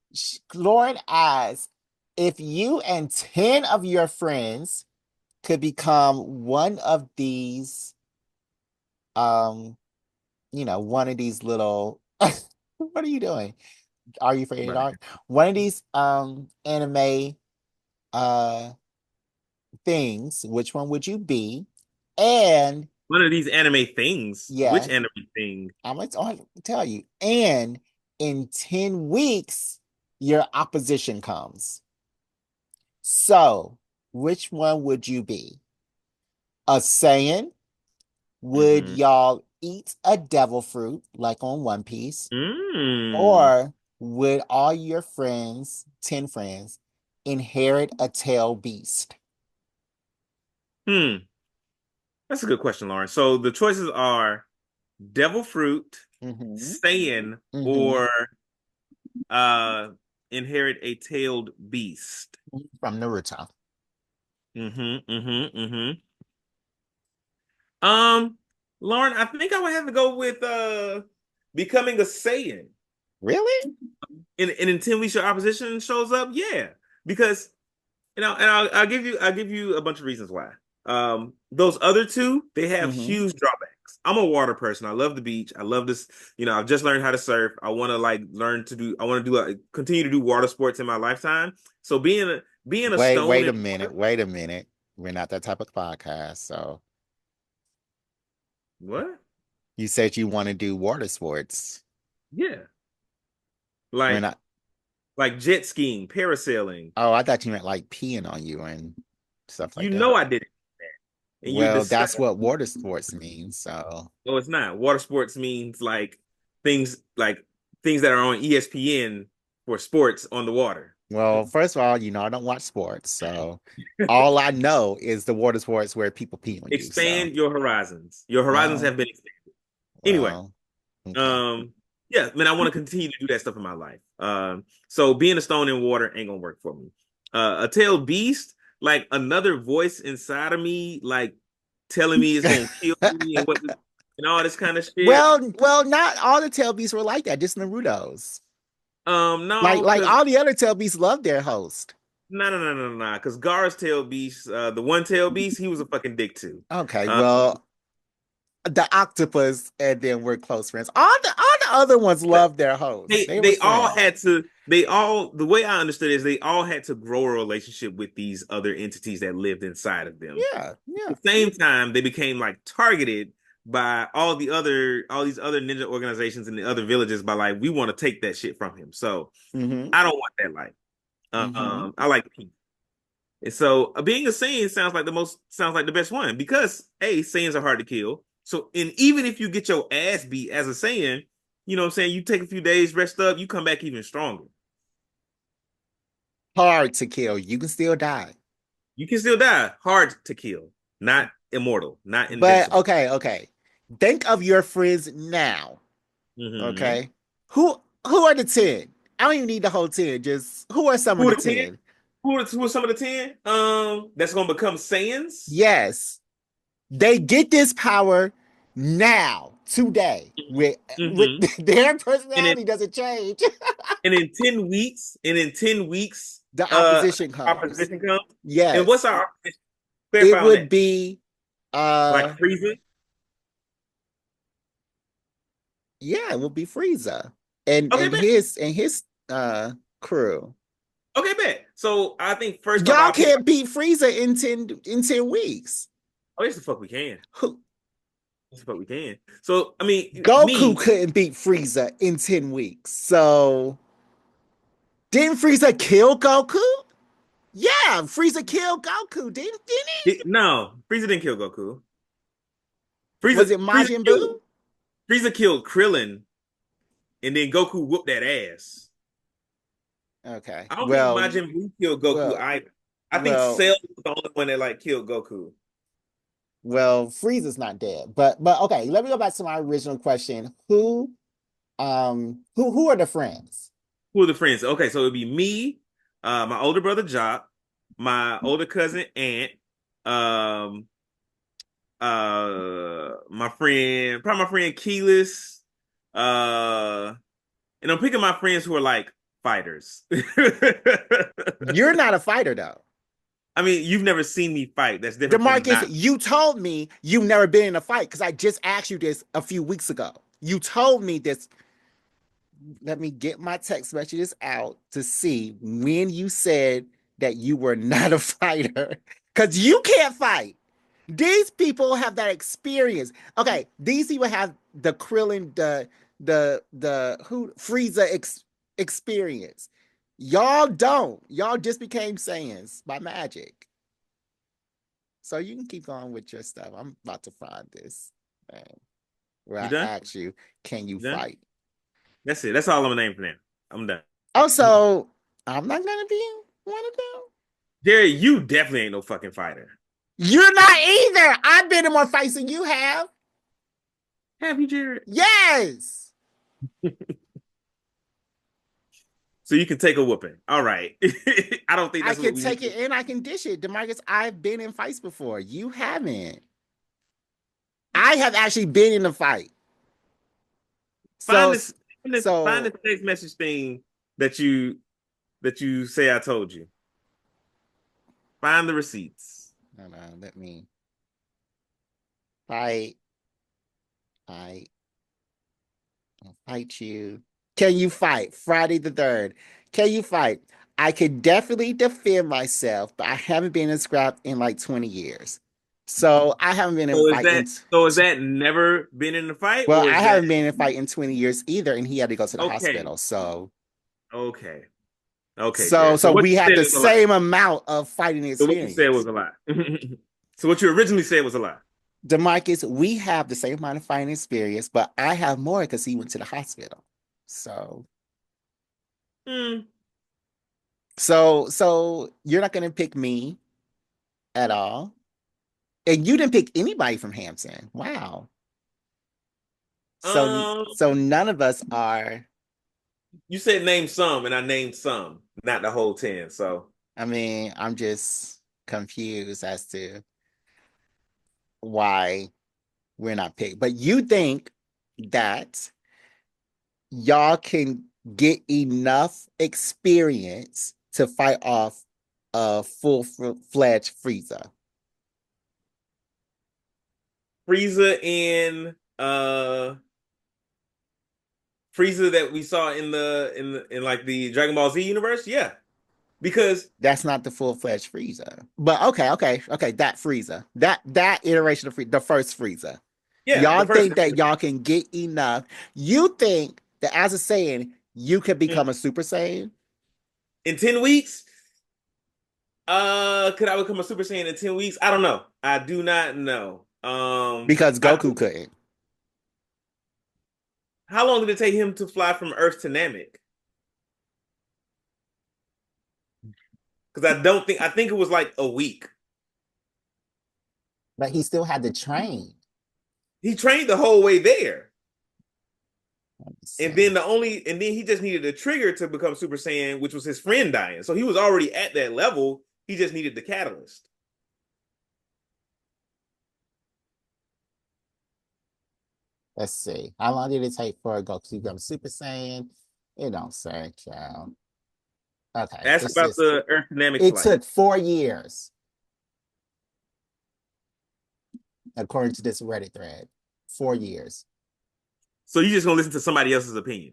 Lauren asks, If you and 10 of your friends could become one of these, um, one of these little, what are you doing? Are you afraid of But dark? One of these anime uh things, which one would you be? And one of these anime things. Which yes, anime thing? I'm gonna tell you. And in 10 weeks, your opposition comes. So, which one would you be? A Saiyan? Would Mm-hmm. y'all eat a devil fruit like on One Piece? Mm. Or would all your friends, 10 friends, inherit a tail beast? Hmm. That's a good question, Lauren. So the choices are devil fruit, Mm-hmm. Saiyan, Mm-hmm. or uh inherit a tailed beast. From Naruto. Mm-hmm. Mm-hmm. Mm-hmm. Um, Lauren, I think I would have to go with becoming a Saiyan. Really? And until we show opposition shows up, yeah. Because and I'll give you a bunch of reasons why. Those other two, they have Mm-hmm. huge drawbacks. I'm a water person. I love the beach. I love this. I've just learned how to surf. I want to like learn to do. I want to do continue to do water sports in my lifetime. So being a stone Wait in a minute. water, Wait a minute. We're not that type of podcast. So what? you said you want to do water sports. Yeah, We're like not. like jet skiing, parasailing. Oh, I thought you meant like peeing on you and stuff like You that. know I did it, and you're Well, that's disgusting. what water sports means. So, No, it's not. Water sports means like things that are on ESPN for sports on the water. well, first of all, I don't watch sports. So all I know is the water sports where people pee on you. So, Expand your horizons. Your horizons well, have been expanded. Anyway, well, okay. um, yeah, man, I want to continue to do that stuff in my life. So being a stone in water ain't gonna work for me. A tailed beast, like another voice inside of me, like telling me it's gonna kill me and all this kind of shit. Not all the tail beasts were like that, just Naruto's. Like No, like because all the other tail beasts love their host. no. Because Gar's tail beast, the one tail beast, he was a fucking dick too. Okay, Uh, well, the octopus and then we're close friends. All the other ones but love their hosts. They was they all had friends. to they all the way I understood is they all had to grow a relationship with these other entities that lived inside of them. Yeah, yeah. At the same time, they became like targeted by all these other ninja organizations in the other villages by like we want to take that shit from him. So Mm-hmm. I don't want that life. Mm-hmm. I like peace. And so being a Saiyan sounds like the best one because Saiyans are hard to kill. So and even if you get your ass beat as a Saiyan, you know what I'm saying, you take a few days, rest up, you come back even stronger. Hard to kill. You can still die. You can still die, hard to kill, not immortal, not But invincible. okay. Think of your friends now. Mm-hmm. Okay. Who are the 10? I don't even need the whole 10. Just who are some of Who the are the 10? 10? Who are some of the 10? That's gonna become Saiyans. Yes. They get this power now, today. With Mm-hmm. their And in personality doesn't change. and in 10 weeks, The uh opposition comes. opposition comes. And what's Yes. our opposition? Clarify It on would that. be Like Frieza? yeah, it would be Frieza and Okay, and bet. his and his crew. Okay, bet. So I think first off, Y'all I'll pick. can't beat Frieza in 10 weeks. Oh, yes, the fuck we can. Who Yes, the fuck we can. So I mean, Goku me. couldn't beat Frieza in 10 weeks. So didn't Frieza kill Goku? Yeah, Frieza killed Goku, didn't he? No, Frieza didn't kill Goku. Was it Majin Buu? Frieza killed Krillin, and then Goku whooped that ass. Okay. I don't think Majin Buu killed Goku Well, either. I think well, Cell was the only one that like killed Goku. Frieza's not dead. But okay, let me go back to my original question. Who are the friends? Who are the friends? Okay, so it'd be me, my older brother Jock, my older cousin Ant, um, probably my friend Keyless, and I'm picking my friends who are like fighters. You're not a fighter though. I mean, you've never seen me fight. That's different from DeMarcus, not. you told me you've never been in a fight because I just asked you this a few weeks ago. You told me this. Let me get my text messages out to see when you said that you were not a fighter because you can't fight. These people have that experience. Okay, these people have the Krillin, the who Frieza experience. Y'all don't. Y'all just became Saiyans by magic. So you can keep going with your stuff. I'm about to find this, man, where You I done? asked you, can you You done? fight? That's it. That's all I'm gonna name for now. I'm done. Also, I'm not gonna be one of them. Jerry, you definitely ain't no fucking fighter. You're not either. I've been in more fights than you have. Have you, Jared? Yes. So you can take a whooping. All right. I don't think I that's what can we take need. it and I can dish it. DeMarcus, I've been in fights before. You haven't. I have actually been in a fight. Find So, this. Find this so text message thing that you say I told you. Find the receipts. hold on, let me fight. Fight. I'll fight you. Can you fight? Friday the 3rd. Can you fight? I could definitely defend myself, but I haven't been in a scrap in like 20 years. So I haven't been in a So is fight that in so is that never been in a fight well, or I is that haven't been in a fight in 20 years either, and he had to go to the okay? hospital. So Okay. Okay, so Jared. So so what we you have said the is a lie. same amount of fighting So what you said was experience. a lie. So what you originally said was a lie. DeMarcus, we have the same amount of fighting experience, but I have more because he went to the hospital. So Hmm. so you're not gonna pick me at all. And you didn't pick anybody from Hampton. Wow. So Um, so none of us are. you said name some, and I named some, not the whole 10. So I mean, I'm just confused as to why we're not picked. But you think that y'all can get enough experience to fight off a full-fledged Frieza. Frieza Frieza that we saw in like the Dragon Ball Z universe, yeah. Because That's not the full-fledged Frieza. But okay. That Frieza. That iteration of the first Frieza. yeah, the Y'all first think that y'all can get enough. You think that as a Saiyan, you could become a Super Saiyan? in 10 weeks, could I become a Super Saiyan in 10 weeks? I don't know. I do not know. Because I Goku couldn't. how long did it take him to fly from Earth to Namek? Because I think it was like a week. But he still had to train. He trained the whole way there. Let me And see. then he just needed a trigger to become Super Saiyan, which was his friend dying. So he was already at that level. He just needed the catalyst. Let's see. How long did it take for Goku to become Super Saiyan? It don't say, child. Okay, Ask it's about just the Earth dynamic it flight. took 4 years, according to this Reddit thread. 4 years. So you just gonna listen to somebody else's opinion.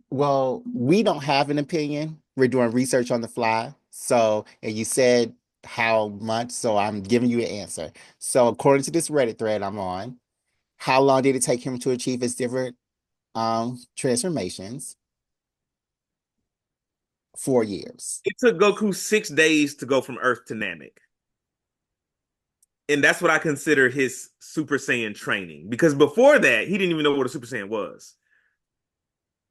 Well, we don't have an opinion. We're doing research on the fly. So, and you said how much, so I'm giving you an answer. So, according to this Reddit thread I'm on, how long did it take him to achieve his different transformations? 4 years. It took Goku 6 days to go from Earth to Namek. And that's what I consider his Super Saiyan training. Because before that, he didn't even know what a Super Saiyan was.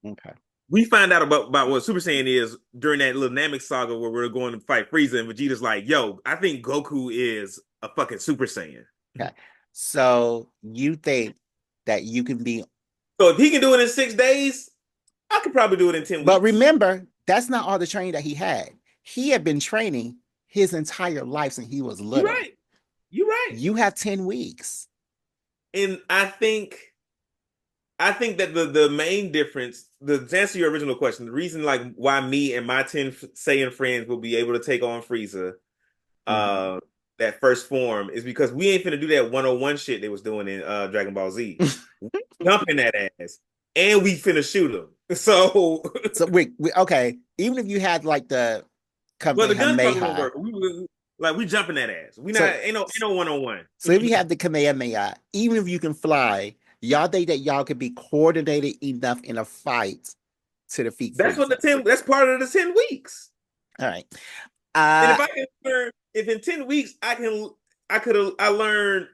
Okay. We find out about what Super Saiyan is during that little Namek saga where we're going to fight Frieza, and Vegeta's like, yo, I think Goku is a fucking Super Saiyan. Okay. So you think that you can be, So if he can do it in 6 days, I could probably do it in 10 but weeks. remember, that's not all the training that he had. He had been training his entire life since he was You're little. right. You're right. You have 10 weeks. And I think I think that the main difference, to answer your original question, the reason like why me and my 10 Saiyan friends will be able to take on Frieza, Mhm. uh, that first form is because we ain't finna do that 101 shit they was doing in Dragon Ball Z. Jumping that ass, and we finna shoot him. So, So okay, even if you had like the well, the guns probably won't Kamehameha, work. We jumping that ass. We not so ain't no 101. so if you have the Kamehameha, even if you can fly, y'all think that y'all could be coordinated enough in a fight to defeat That's what the Frieza? 10. That's part of the 10 weeks. All right. And Uh, if I can learn, if in 10 weeks I learned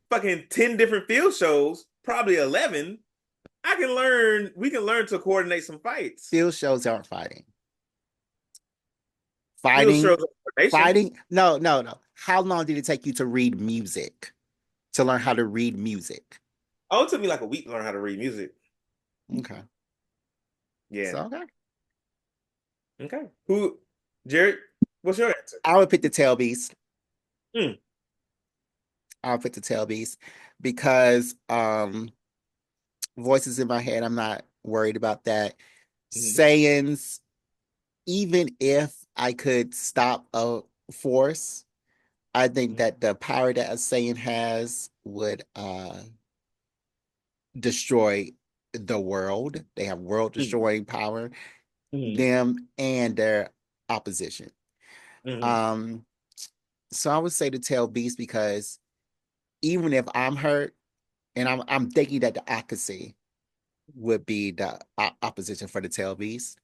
fucking 10 different field shows, probably 11. I can learn. We can learn to coordinate some fights. field shows aren't fighting. Field shows Fighting, of coordination. fighting. No, no, no. How long did it take you to read music? To learn how to read music? Oh, it took me like a week to learn how to read music. Okay. Yeah. So okay. Okay. Who, Jared? What's your answer? I would pick the tail beast. Hmm. I would pick the tail beast because voices in my head, I'm not worried about that. Mhm. Saiyans, even if I could stop a force, I think Mhm. that the power that a Saiyan has would destroy the world. They have world Mhm. destroying power, Mhm. them and their opposition. Mhm. Um, so I would say the tail beast because even if I'm hurt, and I'm thinking that the Akase would be the opposition for the tail beast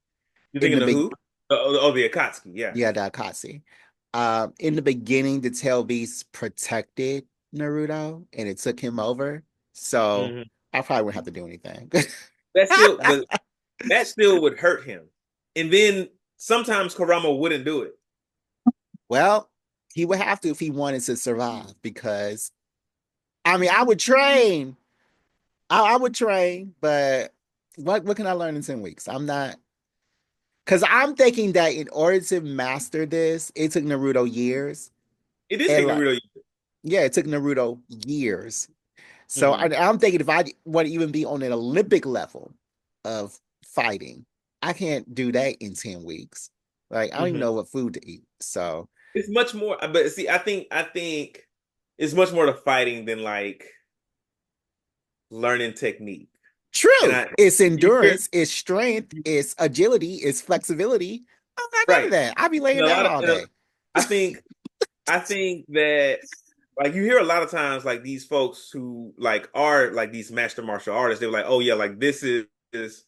You in thinking the of big. who? The Akatsuki. Yeah. Yeah, the Akase. In the beginning, the tail beast protected Naruto, and it took him over. So Mhm. I probably wouldn't have to do anything. That still, but that still would hurt him. And then sometimes Karama wouldn't do it. Well, he would have to if he wanted to survive, because I mean, I would train. I would train, but what can I learn in 10 weeks? I'm not, because I'm thinking that in order to master this, it took Naruto years. It did And take like, Naruto. yeah, it took Naruto years. So Hmm. I'm thinking if I want to even be on an Olympic level of fighting, I can't do that in 10 weeks. Like, I don't even Hmm. know what food to eat. So It's much more, but see, I think it's much more to fighting than like learning technique. And true. I It's you hear endurance, it's strength, it's agility, it's flexibility. I don't got none of right. that. I'll be laying down all day. I think that like you hear a lot of times like these folks who like are like these master martial artists, they're like, oh yeah, like is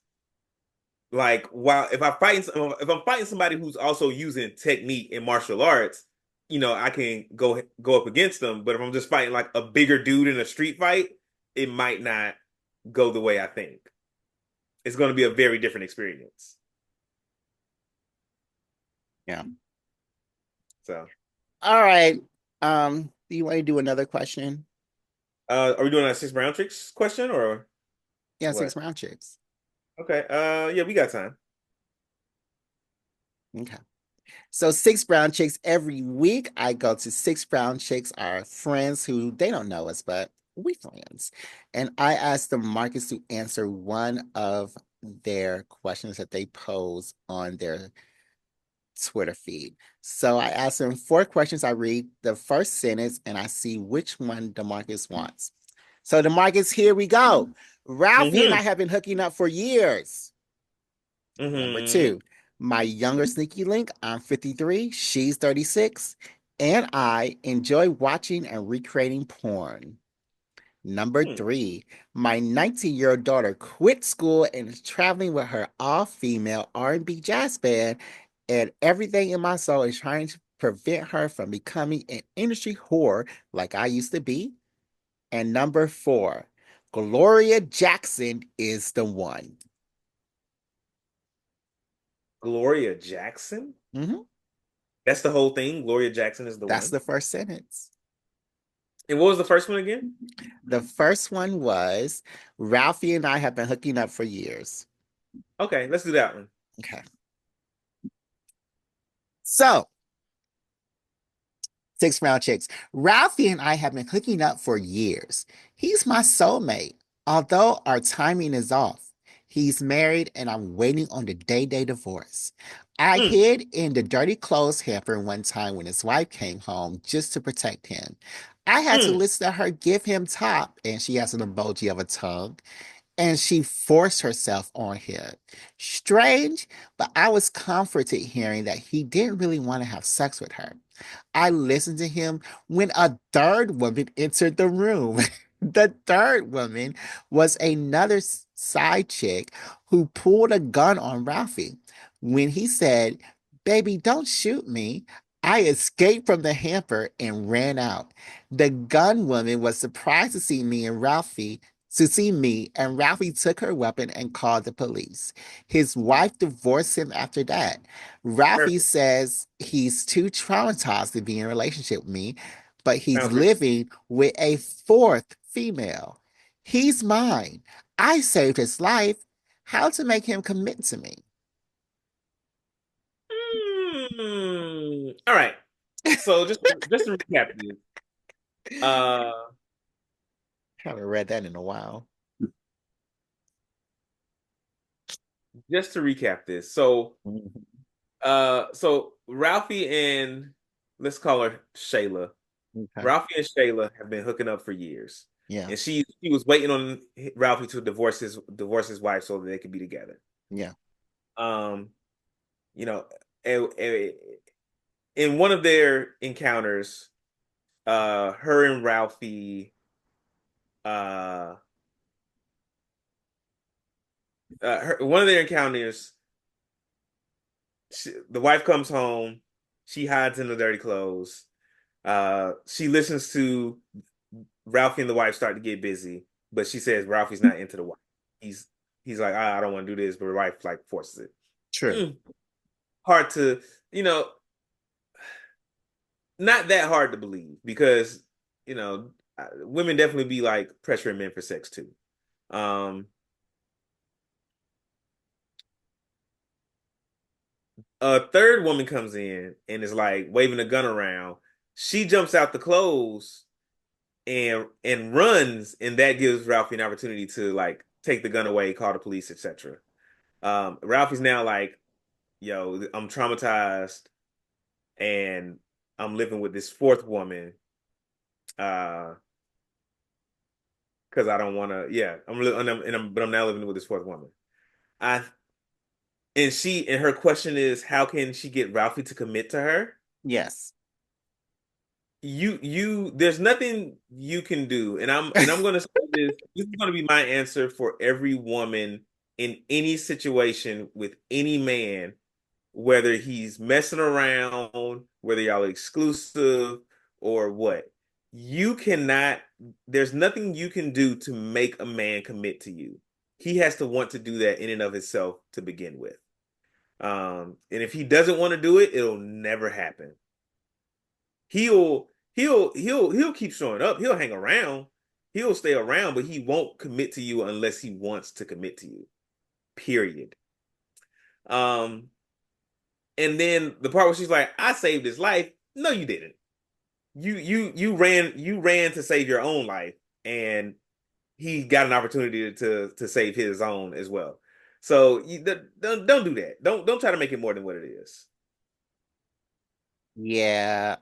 like while if I'm fighting somebody who's also using technique in martial arts, I can go up against them. But if I'm just fighting like a bigger dude in a street fight, it might not go the way I think. It's going to be a very different experience. Yeah. So, All right. Do you want to do another question? are we doing a 6 round tricks question or Yeah, six what? round chicks. Okay. Yeah, we got time. Okay. So six brown chicks every week. I go to six brown chicks, our friends who they don't know us, but we friends. And I ask the Marcus to answer one of their questions that they pose on their Twitter feed. So I ask them four questions. I read the first sentence and I see which one DeMarcus wants. So DeMarcus, here we go. Ralphie and Mm-hmm. I have been hooking up for years. Number Mm-hmm. two, my younger sneaky link, I'm 53, she's 36, and I enjoy watching and recreating porn. Number Hmm. three, my 19-year-old daughter quit school and is traveling with her all-female R&B jazz band, and everything in my soul is trying to prevent her from becoming an industry whore like I used to be. And number four, Gloria Jackson is the one. Gloria Jackson? Mhm. That's the whole thing. Gloria Jackson is the That's one. the first sentence. And what was the first one again? The first one was Ralphie and I have been hooking up for years. Okay, let's do that one. Okay. So, six round chicks. Ralphie and I have been hooking up for years. He's my soulmate. Although our timing is off, he's married and I'm waiting on the day they divorce. I Mm, hid in the dirty clothes hamper one time when his wife came home just to protect him. I had to mm. listen to her give him top, and she has an emoji of a tongue, and she forced herself on him. Strange, but I was comforted hearing that he didn't really want to have sex with her. I listened to him when a third woman entered the room. The third woman was another side chick who pulled a gun on Ralphie. When he said, "Baby, don't shoot me," I escaped from the hamper and ran out. The gun woman was surprised to see me, and Ralphie took her weapon and called the police. His wife divorced him after that. Ralphie Perfect. says he's too traumatized to be in a relationship with me, but he's Sounds ridiculous. living with a fourth female. He's mine. I saved his life. How to make him commit to me? All right. So just to recap this, uh, Haven't read that in a while. just to recap this. So Mhm. so Ralphie and let's call her Shayla. Okay. Ralphie and Shayla have been hooking up for years, Yeah. and she was waiting on Ralphie to divorce his wife so that they could be together. Yeah. Um, you know, and in one of their encounters, her and Ralphie, uh, one of their encounters, the wife comes home, she hides in the dirty clothes. She listens to Ralphie and the wife start to get busy, but she says Ralphie's not into the wife. He's he's like, I don't want to do this, but the wife like forces it. True. Mm. Hard to, you know, not that hard to believe because, women definitely be like pressuring men for sex too. Um, a third woman comes in and is like waving a gun around. She jumps out the clothes and runs, and that gives Ralphie an opportunity to like take the gun away, call the police, etc. Ralphie's now like, yo, I'm traumatized and I'm living with this fourth woman uh because I don't want to. Yeah, but I'm now living with this fourth woman. I and her question is, how can she get Ralphie to commit to her? Yes. There's nothing you can do, and I'm gonna say this is gonna be my answer for every woman in any situation with any man, whether he's messing around, whether y'all are exclusive or what. You cannot, there's nothing you can do to make a man commit to you. He has to want to do that in and of himself to begin with. And if he doesn't want to do it, it'll never happen. He'll keep showing up. He'll hang around. He'll stay around, but he won't commit to you unless he wants to commit to you. Period. Um, and then the part where she's like, "I saved his life." No, you didn't. You ran to save your own life, and he got an opportunity to save his own as well. So don't do that. Don't try to make it more than what it is. Yeah.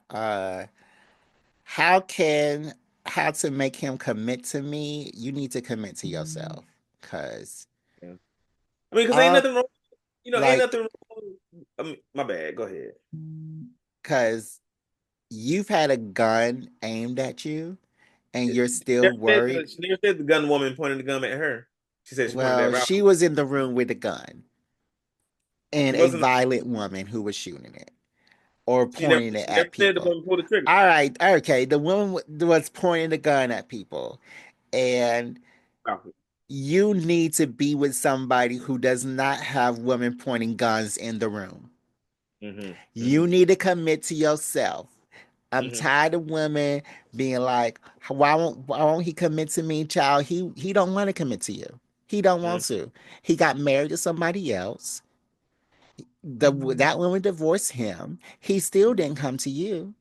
How can how to make him commit to me? You need to commit to yourself. Cause Yeah. I mean, because ain't all nothing wrong. Ain't like nothing wrong. I mean, my bad. Go ahead. cause you've had a gun aimed at you and She you're never still said worried. she never said the gun woman pointed the gun at her. She said she pointed at Well, Ralph. she was in the room with a gun She and a wasn't. violent woman who was shooting it or She never. pointing it She never at said the people. woman pulled the trigger. All right, okay. The woman was pointing the gun at people, and Ralph. you need to be with somebody who does not have women pointing guns in the room. Mm-hmm. You Mm-hmm. need to commit to yourself. I'm Mm-hmm. tired of women being like, why won't he commit to me, child? He don't want to commit to you. He don't want Mm-hmm. to. He got married to somebody else. That woman divorced him. He still didn't come to you.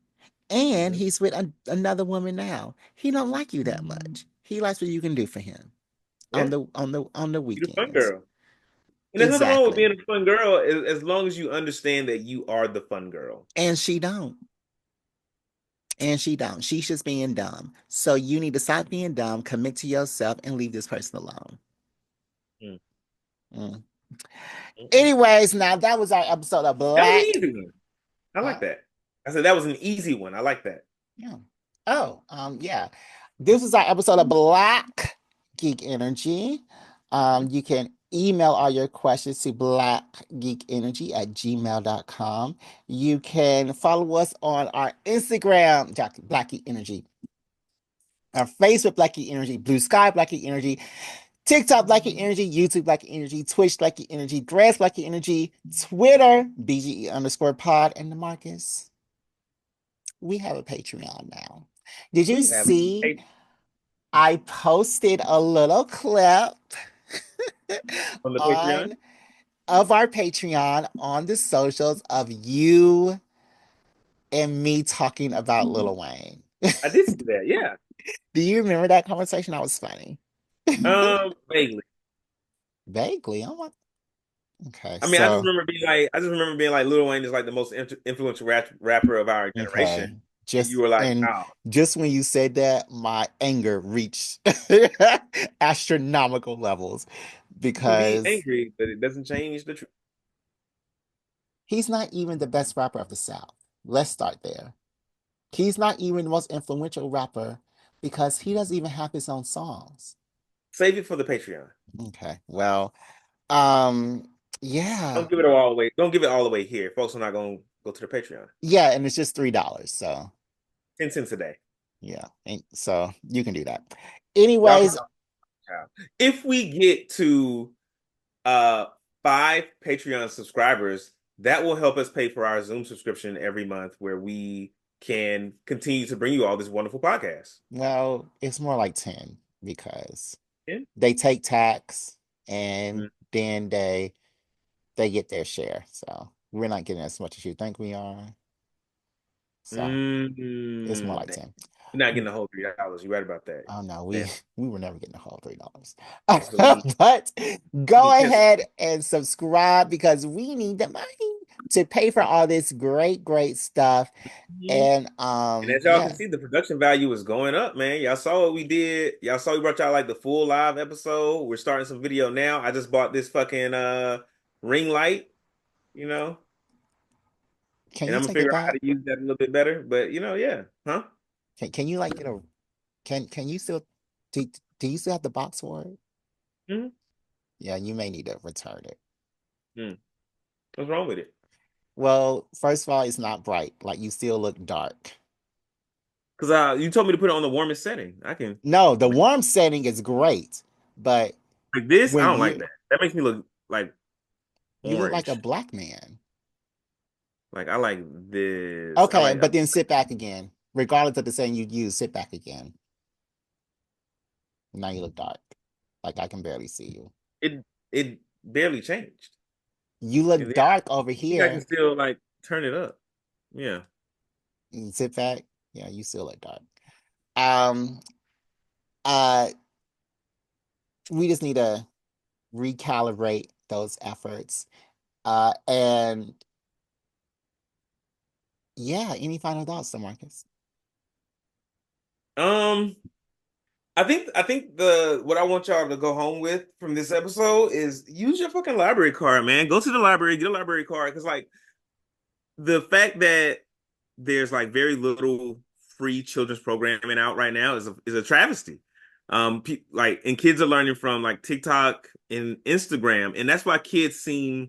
And he's with another woman now. He don't like you that much. He likes what you can do for him. Yeah, on the you the fun weekends. girl. And there's nothing wrong with Exactly. being a fun girl as long as you understand that you are the fun girl. And she don't. And she don't. She's just being dumb. So you need to stop being dumb, commit to yourself, and leave this person alone. Mm, Mm. mm, mm, mm. Anyways, now that was our episode of That was an Black. easy one. I like Huh? that. I said that was an easy one. I like that. Yeah. Oh, yeah. This is our episode of Black Geek Energy. You can email all your questions to blackgeekenergy@gmail.com. You can follow us on our Instagram, Black Geek Energy, our Facebook, Black Geek Energy, Bluesky, Black Geek Energy, TikTok, Black Geek Energy, YouTube, Black Geek Energy, Twitch, Black Geek Energy, Threads, Black Geek Energy, Twitter, BGE_pod, and the Marcus. We have a Patreon now. Did you We have see? a I posted a little clip on the Patreon. on of our Patreon on the socials of you and me talking about Lil Wayne. I did see that. Yeah. Do you remember that conversation? That was funny. Vaguely. Vaguely. I'm like, okay, I mean, so I just remember being like, Lil Wayne is like the most influential rapper of our generation, okay. and you Just were like, and "Oh, just when you said that, my anger reached astronomical levels you can be because angry, but it doesn't change the truth." he's not even the best rapper of the South. Let's start there. He's not even the most influential rapper because he doesn't even have his own songs. Save it for the Patreon. Okay. Well, um, yeah. Don't give it all away. Don't give it all away here. Folks are not going to go to the Patreon. Yeah, and it's just $3. So 10 cents a day. yeah. And so you can do that. Y'all can Anyways, if we get to uh 5 Patreon subscribers, that will help us pay for our Zoom subscription every month where we can continue to bring you all this wonderful podcast. well, it's more like 10 because Yeah. they take tax and Mm. then they get their share. So we're not getting as much as you think we are. So it's more like Damn. 10. You're not getting the whole $3. You're right about that. Oh no, we Damn. we were never getting the whole $3. So we need But we go need 10 ahead and subscribe because we need the money to pay for all this great, great stuff. subscribers. And And as y'all can yeah, see, the production value is going up, man. Y'all saw what we did. Y'all saw we brought y'all like the full live episode. We're starting some video now. I just bought this fucking ring light, you know, can and you I'm gonna take it figure out how back? to use that a little bit better. But yeah, huh? Can you like get a can you still do, do you still have the box for it? Mm-hmm. Yeah, you may need to return it. Mm. What's wrong with it? Well, first of all, it's not bright. Like you still look dark. Because you told me to put it on the warmest setting. I can No, the warm setting is great, but like this. I when don't like that. That makes me look like you look like a orange. black man. Like I like this. I Okay, like but then sit back again. Regardless of the setting you use, sit back again. Now you look dark. Like I can barely see you. it. It barely changed, You and look then dark over I think I can here. still like turn it up. Yeah. You sit back. Yeah, you still look dark. Um, uh, we just need to recalibrate those efforts. And yeah, any final thoughts, Marcus? Um, I think the what I want y'all to go home with from this episode is use your fucking library card, man. Go to the library, get a library card, because like the fact that there's like very little free children's programming out right now is a travesty. Like and kids are learning from like TikTok and Instagram, and that's why kids seem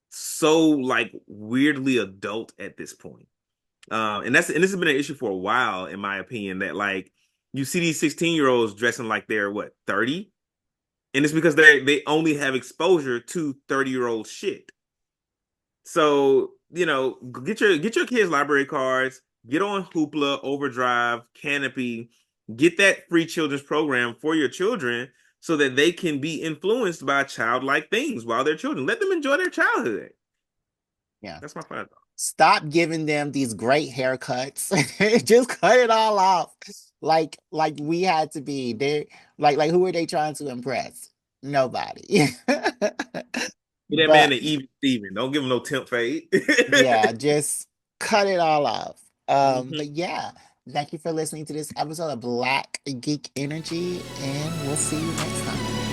so like weirdly adult at this point. And this has been an issue for a while, in my opinion, that like you see these 16-year-olds dressing like they're what, 30? And it's because they only have exposure to 30-year-old shit. So, get your kids library cards, get on Hoopla, Overdrive, Canopy, get that free children's program for your children so that they can be influenced by childlike things while they're children. Let them enjoy their childhood. Yeah. That's my final thought. Stop giving them these great haircuts. Just cut it all off. Like we had to be. They like who are they trying to impress? Nobody. Get that man But an even Steven. Don't give him no temp fade. yeah, just cut it all off. Mhm. But yeah, thank you for listening to this episode of Black Geek Energy, and we'll see you next time.